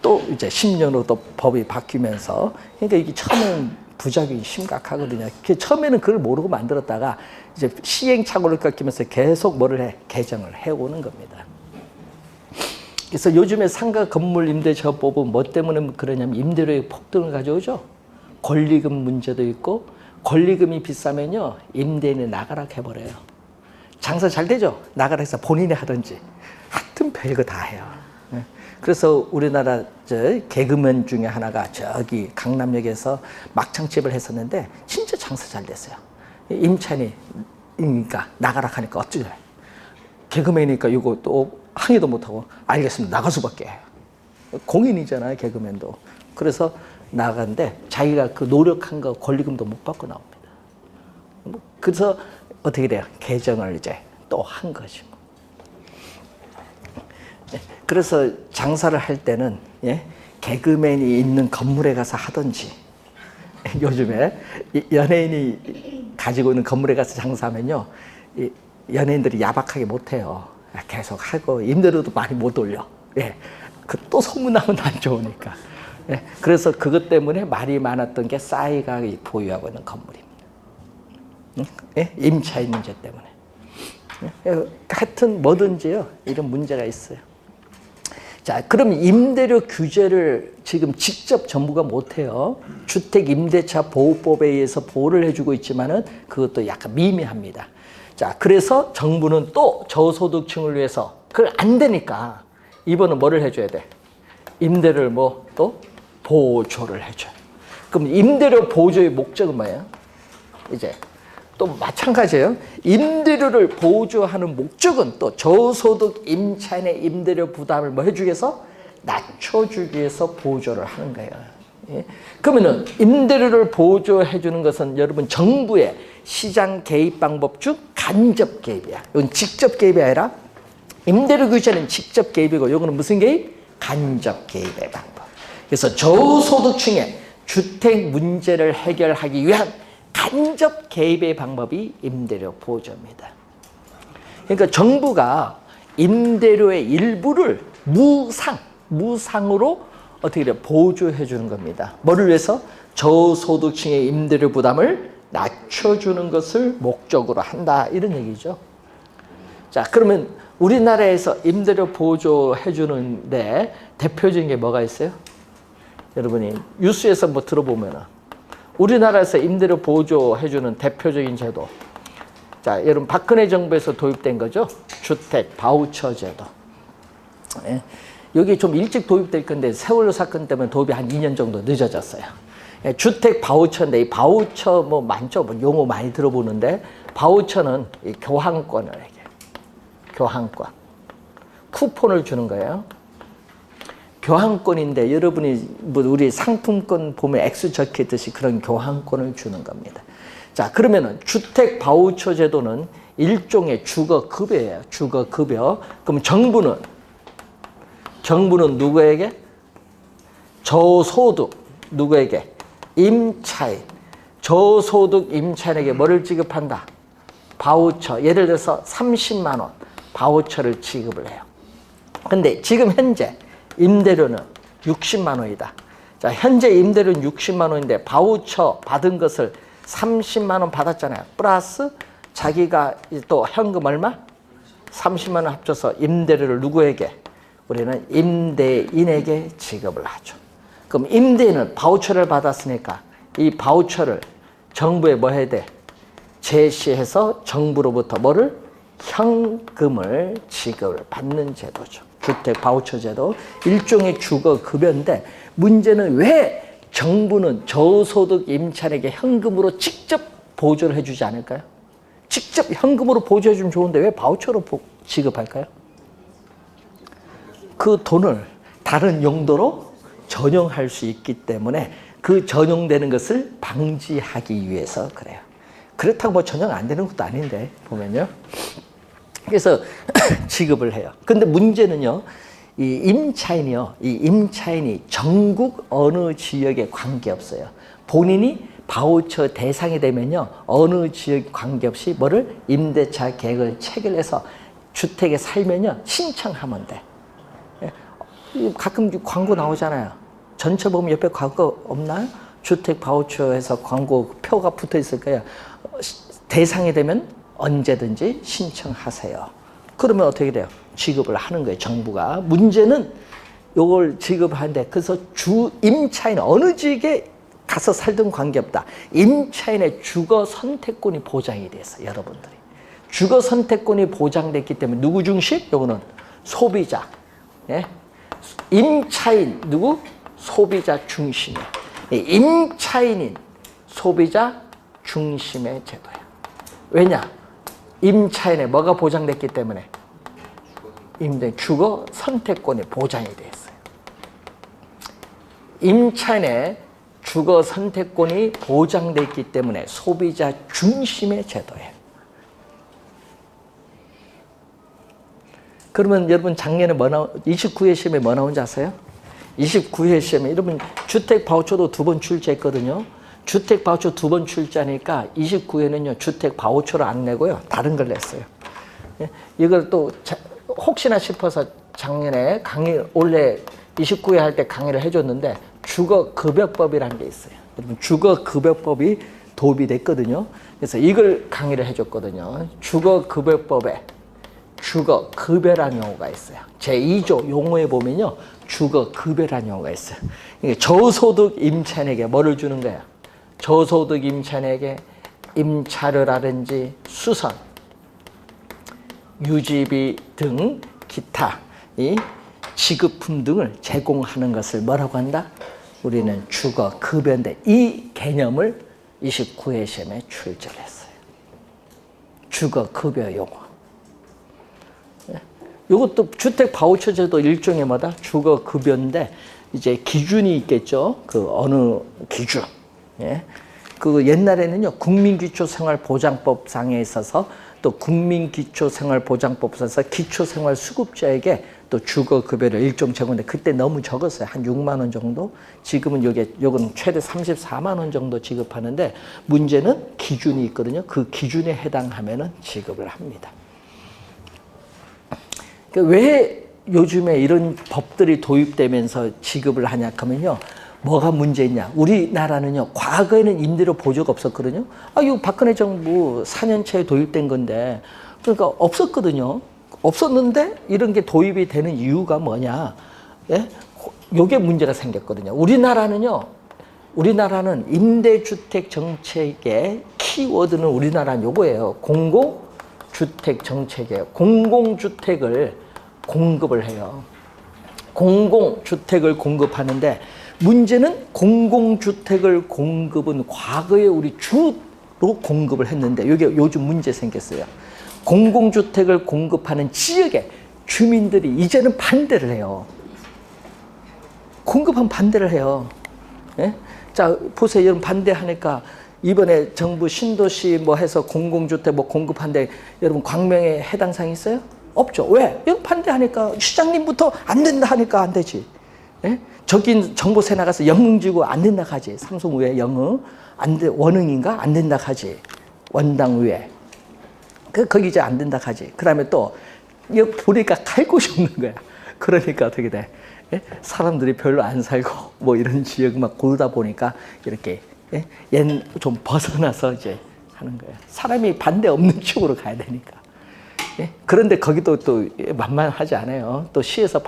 Speaker 1: 또 이제 10년으로 또 법이 바뀌면서 그러니까 이게 처음에는 부작용이 심각하거든요. 처음에는 그걸 모르고 만들었다가 이제 시행착오를 겪으면서 계속 뭐를 해? 개정을 해오는 겁니다. 그래서 요즘에 상가 건물 임대차법은 뭐 때문에 그러냐면 임대료의 폭등을 가져오죠. 권리금 문제도 있고 권리금이 비싸면요 임대인이 나가라 해버려요. 장사 잘 되죠? 나가라 해서 본인이 하든지 하여튼 별거 다 해요. 그래서 우리나라 개그맨 중에 하나가 저기 강남역에서 막창집을 했었는데 진짜 장사 잘 됐어요. 임차인이니까 나가라 하니까 어쩌죠? 개그맨이니까 이거 또 항의도 못하고 알겠습니다. 나갈 수밖에. 공인이잖아요 개그맨도. 그래서 나가는데 자기가 그 노력한 거 권리금도 못 받고 나옵니다. 그래서 어떻게 돼요? 개정을 이제 또 한 것이고. 그래서 장사를 할 때는 예? 개그맨이 있는 건물에 가서 하든지 요즘에 연예인이 가지고 있는 건물에 가서 장사하면요 연예인들이 야박하게 못해요. 계속 하고 임대료도 많이 못 올려. 예. 그 또 소문나면 안 좋으니까. 예. 그래서 그것 때문에 말이 많았던 게 싸이가 보유하고 있는 건물입니다. 예? 임차인 문제 때문에. 예? 하여튼 뭐든지요. 이런 문제가 있어요. 자, 그럼 임대료 규제를 지금 직접 정부가 못해요. 주택임대차 보호법에 의해서 보호를 해주고 있지만은 그것도 약간 미미합니다. 자, 그래서 정부는 또 저소득층을 위해서 그걸 안 되니까 이번은 뭐를 해줘야 돼? 임대료를 뭐 또 보조를 해줘요. 그럼 임대료 보조의 목적은 뭐예요? 이제 또 마찬가지예요. 임대료를 보조하는 목적은 또 저소득 임차인의 임대료 부담을 뭐 해주기 위해서? 낮춰주기 위해서 보조를 하는 거예요. 예? 그러면은 임대료를 보조해 주는 것은 여러분 정부의 시장 개입 방법 중 간접 개입이야. 이건 직접 개입이 아니라 임대료 규제는 직접 개입이고 이거는 무슨 개입? 간접 개입의 방법. 그래서 저소득층의 주택 문제를 해결하기 위한 간접 개입의 방법이 임대료 보조입니다. 그러니까 정부가 임대료의 일부를 무상으로 어떻게 돼요? 보조해 주는 겁니다. 뭐를 위해서? 저소득층의 임대료 부담을 낮춰주는 것을 목적으로 한다. 이런 얘기죠. 자, 그러면 우리나라에서 임대료 보조해 주는데 대표적인 게 뭐가 있어요? 여러분이 뉴스에서 뭐 들어보면은 우리나라에서 임대료 보조해 주는 대표적인 제도. 자, 여러분 박근혜 정부에서 도입된 거죠. 주택 바우처 제도. 예. 여기 좀 일찍 도입될 건데 세월호 사건 때문에 도입이 한 2년 정도 늦어졌어요. 예, 주택 바우처인데 이 바우처 뭐 많죠. 뭐 용어 많이 들어보는데 바우처는 이 교환권을 교환권. 쿠폰을 주는 거예요. 교환권인데 여러분이 뭐 우리 상품권 보면 X 적혀 있듯이 그런 교환권을 주는 겁니다. 자, 그러면은 주택 바우처 제도는 일종의 주거급여예요. 주거급여. 그럼 정부는 누구에게? 저소득 누구에게? 임차인. 저소득 임차인에게 뭐를 지급한다? 바우처. 예를 들어서 30만 원 바우처를 지급을 해요. 근데 지금 현재 임대료는 60만 원이다. 자, 현재 임대료는 60만 원인데 바우처 받은 것을 30만 원 받았잖아요. 플러스 자기가 또 현금 얼마? 30만 원 합쳐서 임대료를 누구에게? 우리는 임대인에게 지급을 하죠. 그럼 임대인은 바우처를 받았으니까 이 바우처를 정부에 뭐 해야 돼? 제시해서 정부로부터 뭐를? 현금을 지급을 받는 제도죠. 주택 바우처 제도. 일종의 주거급여인데 문제는 왜 정부는 저소득 임차인에게 현금으로 직접 보조를 해주지 않을까요? 직접 현금으로 보조해주면 좋은데 왜 바우처로 지급할까요? 그 돈을 다른 용도로 전용할 수 있기 때문에 그 전용되는 것을 방지하기 위해서 그래요. 그렇다고 뭐 전용 안 되는 것도 아닌데 보면요. 그래서 지급을 해요. 근데 문제는요. 이 임차인이 전국 어느 지역에 관계없어요. 본인이 바우처 대상이 되면요. 어느 지역 관계없이 뭐를? 임대차 계획을 체결해서 주택에 살면요. 신청하면 돼. 가끔 광고 나오잖아요. 전철 보면 옆에 광고 없나요? 주택 바우처에서 광고 표가 붙어 있을 거예요. 대상이 되면 언제든지 신청하세요. 그러면 어떻게 돼요? 지급을 하는 거예요, 정부가. 문제는 이걸 지급하는데, 그래서 임차인 어느 지역에 가서 살든 관계없다. 임차인의 주거 선택권이 보장이 돼서 여러분들이. 주거 선택권이 보장됐기 때문에 누구 중심? 요거는 소비자. 예? 임차인 누구? 소비자 중심이에요. 임차인인 소비자 중심의 제도예요. 왜냐? 임차인의 뭐가 보장됐기 때문에? 주거 선택권이 보장이 되어 있어요. 임차인의 주거 선택권이 보장됐기 때문에 소비자 중심의 제도예요. 그러면 여러분 작년에 29회 시험에 뭐 나온지 아세요? 29회 시험에 여러분 주택 바우처도 2번 출제했거든요. 주택 바우처 2번 출제하니까 29회는요 주택 바우처를 안 내고요 다른 걸 냈어요. 이걸 또 혹시나 싶어서 작년에 올해 29회 할 때 강의를 해줬는데 주거급여법이라는 게 있어요. 여러분 주거급여법이 도입이 됐거든요. 그래서 이걸 강의를 해줬거든요. 주거급여법에 주거급여라는 용어가 있어요. 제2조 용어에 보면요. 주거급여라는 용어가 있어요. 이게 저소득 임차인에게 뭐를 주는 거야? 저소득 임차인에게 임차료라든지 수선, 유지비 등 기타 이 지급품 등을 제공하는 것을 뭐라고 한다? 우리는 주거급여인데 이 개념을 29회 시험에 출제를 했어요. 주거급여 용어. 이것도 주택 바우처 제도 일종의 뭐다? 주거급여인데 이제 기준이 있겠죠. 그 어느 기준. 예. 그 옛날에는요 국민기초생활보장법상에 있어서 또 국민기초생활보장법상에서 기초생활수급자에게 또 주거급여를 일종 제공인데 그때 너무 적었어요. 한 6만 원 정도. 지금은 요건 최대 34만 원 정도 지급하는데 문제는 기준이 있거든요. 그 기준에 해당하면은 지급을 합니다. 왜 요즘에 이런 법들이 도입되면서 지급을 하냐 하면요. 뭐가 문제냐. 우리나라는요. 과거에는 임대료 보조가 없었거든요. 이거 박근혜 정부 4년차에 도입된 건데 그러니까 없었거든요. 없었는데 이런 게 도입이 되는 이유가 뭐냐. 예? 요게 문제가 생겼거든요. 우리나라는 임대주택 정책의 키워드는 우리나라는 요거예요. 공공주택 정책이에요. 공공주택을 공급을 해요. 공공주택을 공급하는데 문제는 공공주택을 공급은 과거에 우리 주로 공급을 했는데 이게 요즘 문제 생겼어요. 공공주택을 공급하는 지역의 주민들이 이제는 반대를 해요. 공급하면 반대를 해요. 예? 자, 보세요. 여러분 반대하니까 이번에 정부 신도시 뭐 해서 공공주택 뭐 공급한데 여러분 광명에 해당 사항이 있어요? 없죠. 왜? 여러분 반대하니까 시장님부터 안 된다 하니까 안 되지. 예? 저긴 정보세 나가서 영흥지구 안 된다 하지. 삼성의회 영흥 안 돼. 원흥인가 안 된다 하지. 원당의회 거기 이제 안 된다 하지. 그다음에 또 여기 보니까 갈 곳이 없는 거야. 그러니까 어떻게 돼? 예? 사람들이 별로 안 살고 뭐 이런 지역 막 고르다 보니까 이렇게 예? 좀 벗어나서 이제 하는 거예요. 사람이 반대 없는 쪽으로 가야 되니까. 예? 그런데 거기도 또 만만하지 않아요. 또 시에서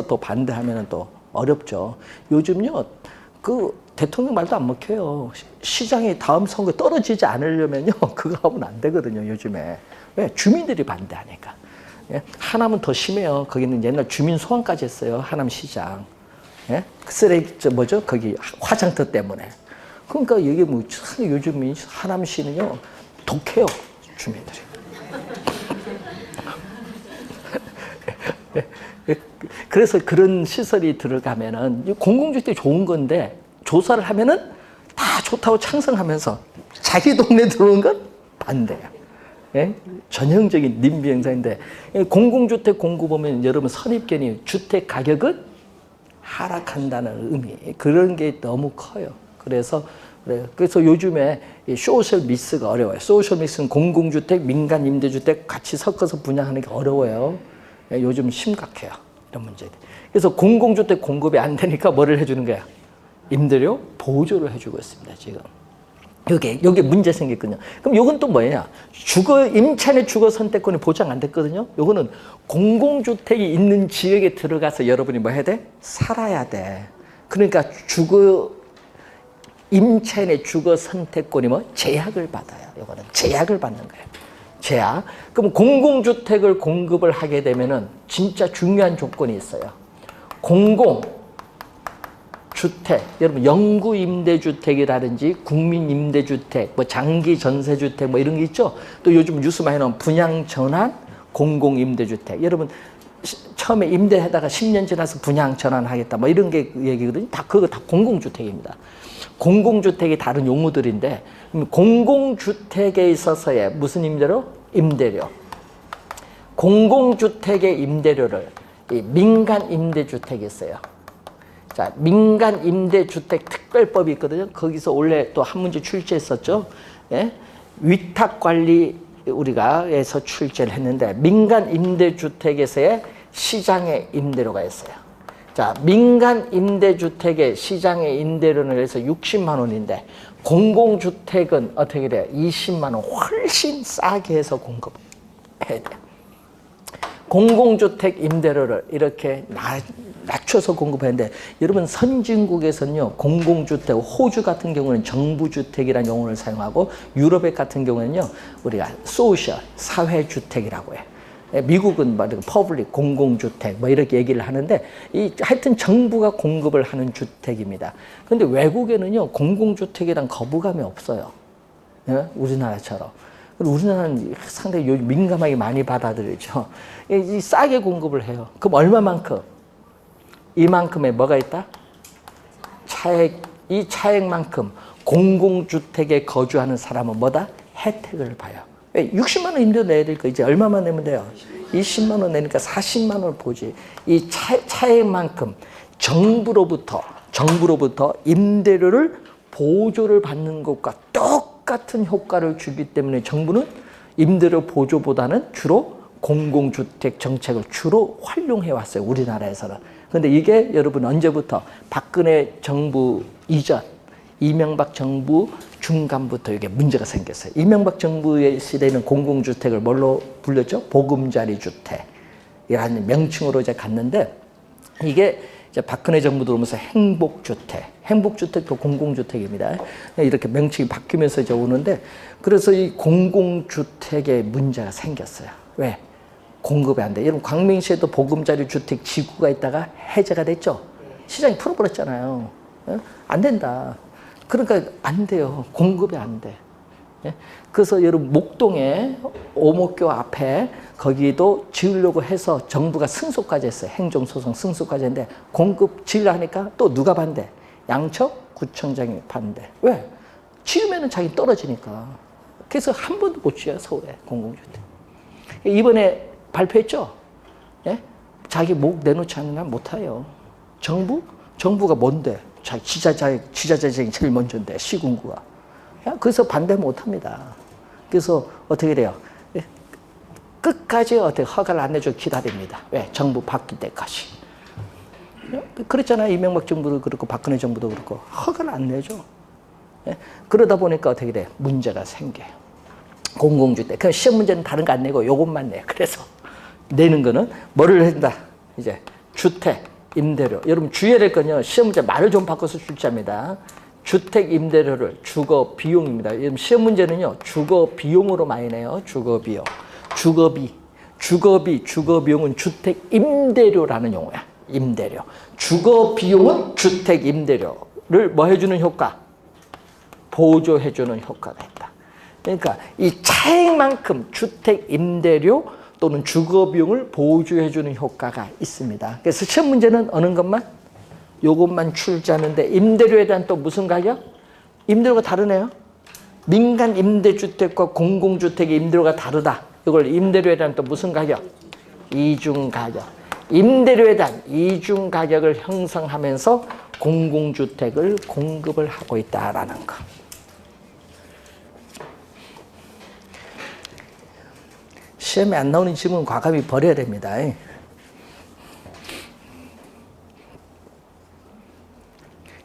Speaker 1: 또 반대하면 또 어렵죠. 요즘요, 대통령 말도 안 먹혀요. 시장이 다음 선거에 떨어지지 않으려면요, 그거 하면 안 되거든요, 요즘에. 왜? 주민들이 반대하니까. 예? 하남은 더 심해요. 거기는 옛날 주민 소환까지 했어요, 하남 시장. 예? 거기 화장터 때문에. 그러니까 이게 요즘 하남시는요, 독해요, 주민들이. 그래서 그런 시설이 들어가면은 공공주택이 좋은 건데 조사를 하면은 다 좋다고 창성하면서 자기 동네 들어오는 건 반대야. 예? 전형적인 님비 현상인데 공공주택 공급 보면 여러분 선입견이 주택 가격은 하락한다는 의미 그런 게 너무 커요. 그래서 요즘에 소셜 믹스가 어려워요. 소셜 믹스는 공공주택, 민간 임대주택 같이 섞어서 분양하는 게 어려워요. 요즘 심각해요. 이런 문제들. 그래서 공공주택 공급이 안 되니까 뭐를 해주는 거야? 임대료 보조를 해주고 있습니다. 지금. 여기 문제 생겼거든요. 그럼 요건 또 뭐냐? 임차인의 주거 선택권이 보장 안 됐거든요. 요거는 공공주택이 있는 지역에 들어가서 여러분이 뭐 해야 돼? 살아야 돼. 그러니까 임차인의 주거 선택권이 제약을 받아요. 요거는 제약을 받는 거예요. 제약. 그럼 공공주택을 공급을 하게 되면은 진짜 중요한 조건이 있어요. 공공주택, 여러분 영구임대주택이라든지 국민임대주택, 장기전세주택 이런 게 있죠. 또 요즘 뉴스 많이 나오는 분양전환 공공임대주택. 여러분 처음에 임대하다가 10년 지나서 분양전환하겠다 이런 게 얘기거든요. 그거 다 공공주택입니다. 공공주택이 다른 용어들인데 공공주택에 있어서의 무슨 임대료? 임대료. 공공주택의 임대료를 민간 임대주택이 있어요. 자, 민간 임대주택 특별법이 있거든요. 거기서 원래 또 한 문제 출제했었죠. 예? 위탁관리 우리가 출제를 했는데 민간 임대주택에서의 시장의 임대료가 있어요. 자, 민간 임대주택의 시장의 임대료는 해서 60만 원인데 공공주택은 어떻게 돼요? 20만 원 훨씬 싸게 해서 공급해야 돼요. 공공주택 임대료를 이렇게 낮춰서 공급하는데 여러분 선진국에서는요 공공주택, 호주 같은 경우는 정부주택이라는 용어를 사용하고 유럽 같은 경우는요 우리가 소셜, 사회주택이라고 해요. 미국은 퍼블릭, 공공주택 뭐 이렇게 얘기를 하는데 하여튼 정부가 공급을 하는 주택입니다. 그런데 외국에는요 공공주택이란 거부감이 없어요. 우리나라처럼. 우리나라는 상당히 민감하게 많이 받아들이죠. 이 싸게 공급을 해요. 그럼 얼마만큼? 이만큼에 뭐가 있다? 차액. 이 차액만큼 공공주택에 거주하는 사람은 뭐다? 혜택을 봐요. 60만 원 임대 내야 될 거 이제 얼마만 내면 돼요? 20만 원 내니까 40만 원을 보지. 이 차액만큼 정부로부터 임대료를 보조를 받는 것과 똑같은 효과를 주기 때문에 정부는 임대료 보조보다는 주로 공공주택 정책을 주로 활용해 왔어요. 우리나라에서는. 그런데 이게 여러분 언제부터? 박근혜 정부 이전, 이명박 정부 중간부터 이게 문제가 생겼어요. 이명박 정부의 시대에는 공공주택을 뭘로 불렸죠? 보금자리 주택이라는 명칭으로 이제 갔는데 이게 이제 박근혜 정부 들어오면서 행복주택도 공공주택입니다. 이렇게 명칭이 바뀌면서 이제 오는데 그래서 이 공공주택에 문제가 생겼어요. 왜? 공급이 안 돼. 여러분 광명시에도 보금자리 주택 지구가 있다가 해제가 됐죠. 시장이 풀어버렸잖아요. 안 된다. 그러니까 안 돼요. 공급이 안 돼. 그래서 여러분 목동에 오목교 앞에 거기도 지으려고 해서 정부가 승소까지 했어요. 행정소송 승소까지 했는데 공급 지으려 하니까 또 누가 반대? 양천구청장이 반대. 왜? 지으면 자기 떨어지니까. 그래서 한 번도 못 지어요. 서울에 공공주택. 이번에 발표했죠. 예? 자기 목 내놓지 않는 한 못해요. 정부가 뭔데? 지자재정이 제일 먼저인데 시군구가. 그래서 반대 못합니다. 그래서 어떻게 돼요? 끝까지 어떻게 허가를 안 내줘 기다립니다. 왜? 정부 바뀔 때까지. 그랬잖아요. 이명박 정부도 그렇고 박근혜 정부도 그렇고 허가를 안 내줘. 그러다 보니까 어떻게 돼요? 문제가 생겨요. 공공주택. 그 시험 문제는 다른 거 안 내고 요것만 내요. 그래서 내는 거는 뭐를 한다? 이제 주택, 임대료. 여러분 주의해야 될 건요. 시험 문제 말을 좀 바꿔서 출제합니다. 주택 임대료를 주거 비용입니다. 여러분 시험 문제는요. 주거 비용으로 많이 내요. 주거 비용. 주거 비용은 주택 임대료라는 용어야. 임대료. 주거 비용은 주택 임대료를 뭐 해주는 효과? 보조해주는 효과가 있다. 그러니까 이 차액만큼 주택 임대료 또는 주거 비용을 보조해주는 효과가 있습니다. 그래서 시험 문제는 어느 것만? 요것만 출제하는데 임대료에 대한 또 무슨 가격? 임대료가 다르네요. 민간 임대주택과 공공주택의 임대료가 다르다. 이걸 임대료에 대한 또 무슨 가격? 이중 가격. 임대료에 대한 이중 가격을 형성하면서 공공주택을 공급을 하고 있다라는 거. 시험에 안 나오는 질문 과감히 버려야 됩니다.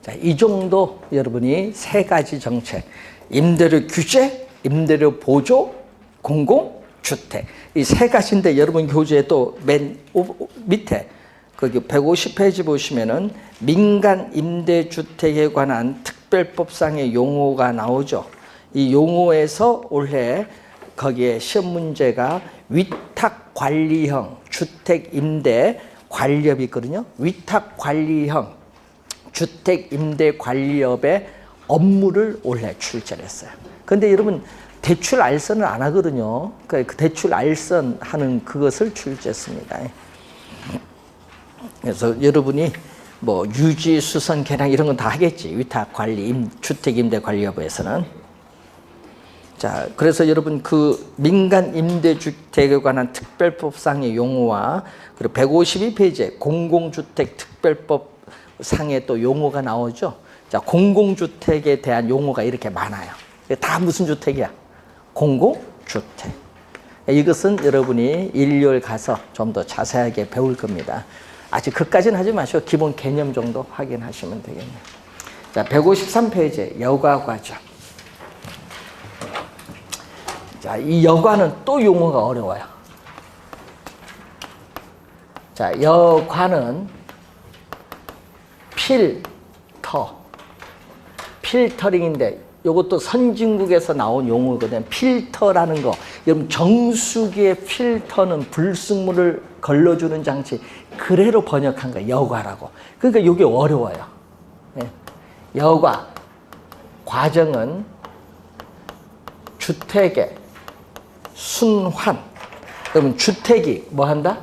Speaker 1: 자, 이 정도 여러분이 세 가지 정책, 임대료 규제, 임대료 보조, 공공주택. 이 세 가지인데 여러분 교재에 또 맨 밑에 거기 150페이지 보시면은 민간 임대주택에 관한 특별법상의 용어가 나오죠. 이 용어에서 올해 거기에 시험 문제가 위탁관리형 주택임대관리업이 있거든요. 위탁관리형 주택임대관리업의 업무를 올해 출제를 했어요. 그런데 여러분 대출 알선을 안 하거든요. 그 대출 알선 하는 그것을 출제했습니다. 그래서 여러분이 뭐 유지, 수선, 개량 이런 건 다 하겠지. 위탁관리, 주택임대관리업에서는. 자, 그래서 여러분 그 민간 임대주택에 관한 특별법상의 용어와 그리고 152페이지에 공공주택 특별법 상에 또 용어가 나오죠. 자, 공공주택에 대한 용어가 이렇게 많아요. 다 무슨 주택이야? 공공주택. 이것은 여러분이 1, 2월 가서 좀 더 자세하게 배울 겁니다. 아직 그까지는 하지 마시고 기본 개념 정도 확인하시면 되겠네요. 자, 153페이지 여과 과정. 자, 이 여과는 또 용어가 어려워요. 자, 여과는 필터링인데 이것도 선진국에서 나온 용어거든요. 필터라는 거. 여러분 정수기의 필터는 불순물을 걸러주는 장치. 그래로 번역한 거예요. 여과라고. 그러니까 이게 어려워요. 네. 여과 과정은 주택의 순환. 그러면 주택이 뭐 한다?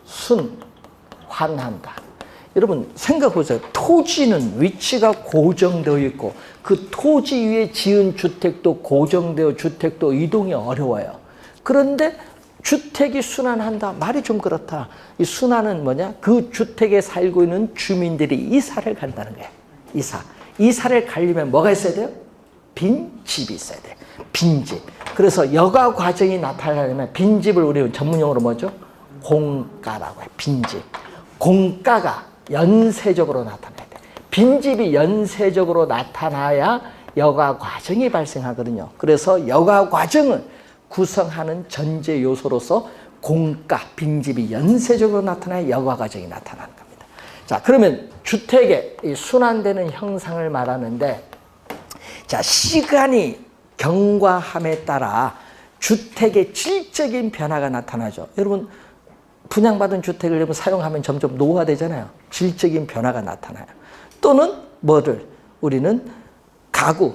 Speaker 1: 순환한다. 여러분 생각해보세요. 토지는 위치가 고정되어 있고 그 토지 위에 지은 주택도 고정되어 주택도 이동이 어려워요. 그런데 주택이 순환한다. 말이 좀 그렇다. 이 순환은 뭐냐? 그 주택에 살고 있는 주민들이 이사를 간다는 거예요. 이사를 가려면 뭐가 있어야 돼요? 빈집이 있어야 돼요. 빈집. 그래서 여가 과정이 나타나려면 빈집을 우리 전문용어로 뭐죠? 공가라고 해요. 빈집. 공가가 연쇄적으로 나타나야 돼. 빈집이 연쇄적으로 나타나야 여가 과정이 발생하거든요. 그래서 여가 과정을 구성하는 전제 요소로서 공가, 빈집이 연쇄적으로 나타나야 여가 과정이 나타나는 겁니다. 자, 그러면 주택의 이 순환되는 형상을 말하는데, 자, 시간이 경과함에 따라 주택의 질적인 변화가 나타나죠. 여러분 분양받은 주택을 여러분 사용하면 점점 노화되잖아요. 질적인 변화가 나타나요. 또는 뭐를 우리는 가구,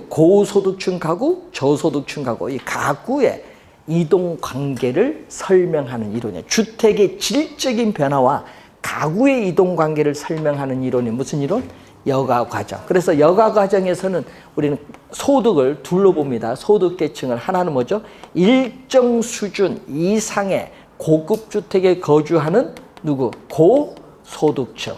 Speaker 1: 고소득층 가구, 저소득층 가구, 이 가구의 이동 관계를 설명하는 이론이에요. 주택의 질적인 변화와 가구의 이동 관계를 설명하는 이론이 무슨 이론? 여가 과정. 그래서 여가 과정에서는 우리는 소득을 둘로 봅니다. 소득 계층을 하나는 뭐죠? 일정 수준 이상의 고급 주택에 거주하는 누구? 고소득층.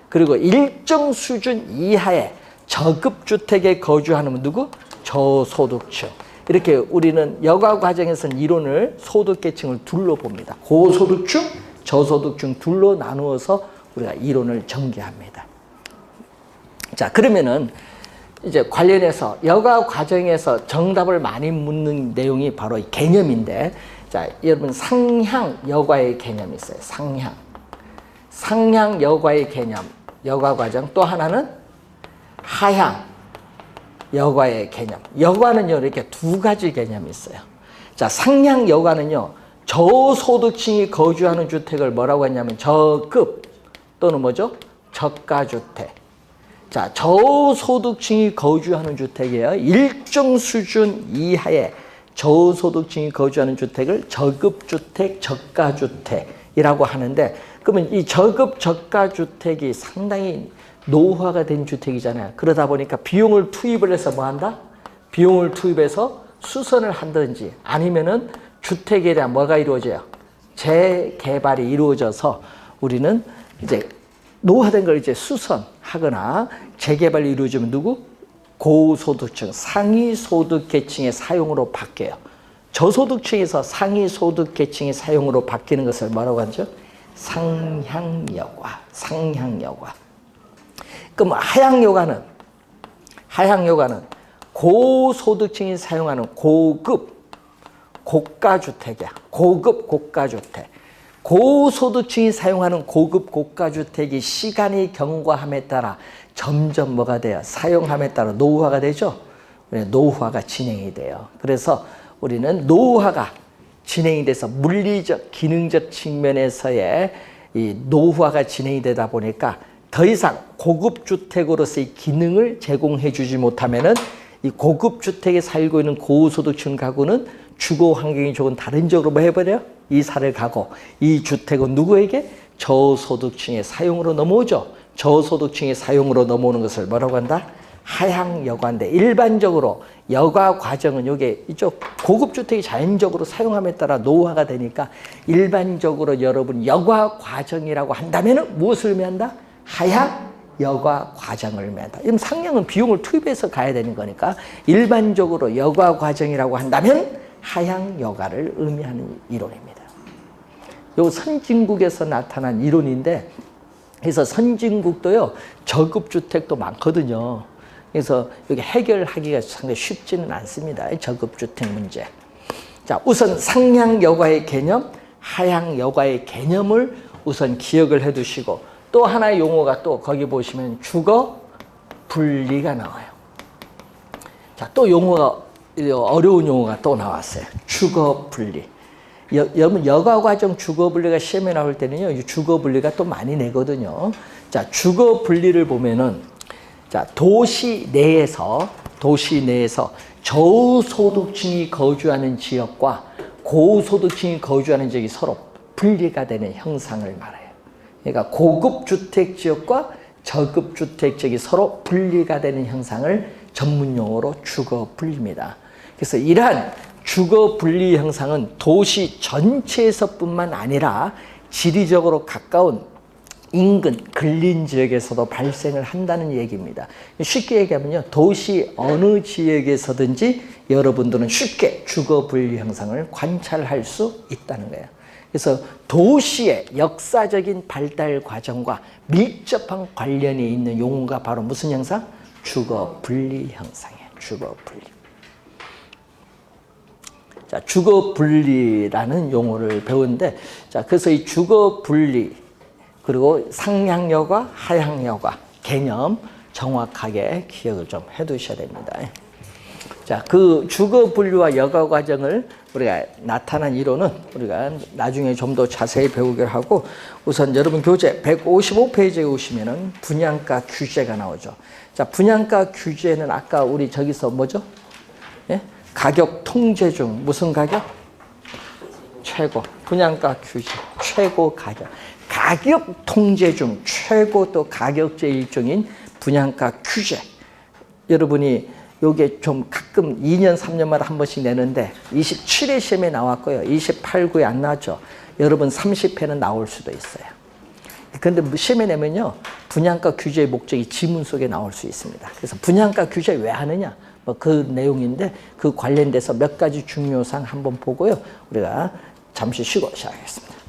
Speaker 1: 그리고 일정 수준 이하의 저급 주택에 거주하는 누구? 저소득층. 이렇게 우리는 여가 과정에서는 이론을 소득 계층을 둘로 봅니다. 고소득층, 저소득층 둘로 나누어서 우리가 이론을 전개합니다. 자, 그러면은 이제 관련해서 여가 과정에서 정답을 많이 묻는 내용이 바로 이 개념인데, 자, 여러분 상향 여과의 개념이 있어요. 상향 여과의 개념, 여가 과정. 또 하나는 하향 여과의 개념. 여과는요, 이렇게 두 가지 개념이 있어요. 자, 상향 여과는요, 저소득층이 거주하는 주택을 뭐라고 했냐면 저급 또는 뭐죠? 저가주택. 자, 저소득층이 거주하는 주택이에요. 일정 수준 이하의 저소득층이 거주하는 주택을 저급주택, 저가주택이라고 하는데, 그러면 이 저급, 저가주택이 상당히 노후화가 된 주택이잖아요. 그러다 보니까 비용을 투입을 해서 뭐 한다? 비용을 투입해서 수선을 한다든지 아니면은 주택에 대한 뭐가 이루어져요? 재개발이 이루어져서 우리는 이제 노후화된 걸 이제 수선하거나 재개발이 이루어지면 누구? 고소득층, 상위 소득 계층의 사용으로 바뀌어요. 저소득층에서 상위 소득 계층의 사용으로 바뀌는 것을 뭐라고 하죠? 상향여과, 상향여과. 그럼 하향여과는 고소득층이 사용하는 고급, 고가주택이야. 고급, 고가주택. 고소득층이 사용하는 고급, 고가주택이 시간이 경과함에 따라 점점 뭐가 돼요? 사용함에 따라 노후화가 되죠? 노후화가 진행이 돼요. 그래서 우리는 노후화가 진행이 돼서 물리적, 기능적 측면에서의 이 노후화가 진행이 되다 보니까 더 이상 고급 주택으로서의 기능을 제공해 주지 못하면은 이 고급 주택에 살고 있는 고소득층 가구는 주거 환경이 좋은 다른 지역으로 뭐 해버려요? 이사를 가고 이 주택은 누구에게? 저소득층의 사용으로 넘어오죠. 저소득층의 사용으로 넘어오는 것을 뭐라고 한다? 하향 여과인데, 일반적으로 여과 과정은 이게 이쪽 고급 주택이 자연적으로 사용함에 따라 노후화가 되니까 일반적으로 여러분 여과 과정이라고 한다면은 무엇을 의미한다? 하향 여과 과정을 의미한다. 이건 상향은 비용을 투입해서 가야 되는 거니까 일반적으로 여과 과정이라고 한다면 하향 여가를 의미하는 이론입니다. 요 선진국에서 나타난 이론인데, 그래서 선진국도요 저급주택도 많거든요. 그래서 여기 해결하기가 상당히 쉽지는 않습니다. 저급주택 문제. 자, 우선 상향 여가의 개념, 하향 여가의 개념을 우선 기억을 해두시고, 또 하나의 용어가 또 거기 보시면 주거 분리가 나와요. 자, 또 용어가 어려운 용어가 또 나왔어요. 주거 분리. 여러분 여가 과정 주거 분리가 시험에 나올 때는요, 주거 분리가 또 많이 내거든요. 자, 주거 분리를 보면은, 자, 도시 내에서 저소득층이 거주하는 지역과 고소득층이 거주하는 지역이 서로 분리가 되는 형상을 말해요. 그러니까 고급 주택 지역과 저급 주택 지역이 서로 분리가 되는 형상을 전문 용어로 주거 분리입니다. 그래서 이러한 주거 분리 형상은 도시 전체에서뿐만 아니라 지리적으로 가까운 인근 근린 지역에서도 발생을 한다는 얘기입니다. 쉽게 얘기하면요, 도시 어느 지역에서든지 여러분들은 쉽게 주거 분리 형상을 관찰할 수 있다는 거예요. 그래서 도시의 역사적인 발달 과정과 밀접한 관련이 있는 용어가 바로 무슨 형상? 주거 분리 형상이에요. 주거 분리. 자, 주거 분리라는 용어를 배우는데, 자, 그래서 이 주거 분리 그리고 상향 여가, 하향 여가 개념 정확하게 기억을 좀 해두셔야 됩니다. 자, 그 주거 분리와 여가 과정을 우리가 나타난 이론은 우리가 나중에 좀 더 자세히 배우기로 하고, 우선 여러분 교재 155페이지에 오시면은 분양가 규제가 나오죠. 자, 분양가 규제는 아까 우리 저기서 뭐죠? 예? 가격 통제 중 무슨 가격? 최고. 분양가 규제 최고 가격. 가격 통제 중 최고 또 가격제 일종인 분양가 규제. 여러분이 요게 좀 가끔 2년, 3년마다 한 번씩 내는데 27회 시험에 나왔고요. 28구에 안 나왔죠. 여러분 30회는 나올 수도 있어요. 그런데 시험에 내면요, 분양가 규제의 목적이 지문 속에 나올 수 있습니다. 그래서 분양가 규제 왜 하느냐? 뭐 그 내용인데 그 관련돼서 몇 가지 중요사항 한번 보고요. 우리가 잠시 쉬고 시작하겠습니다.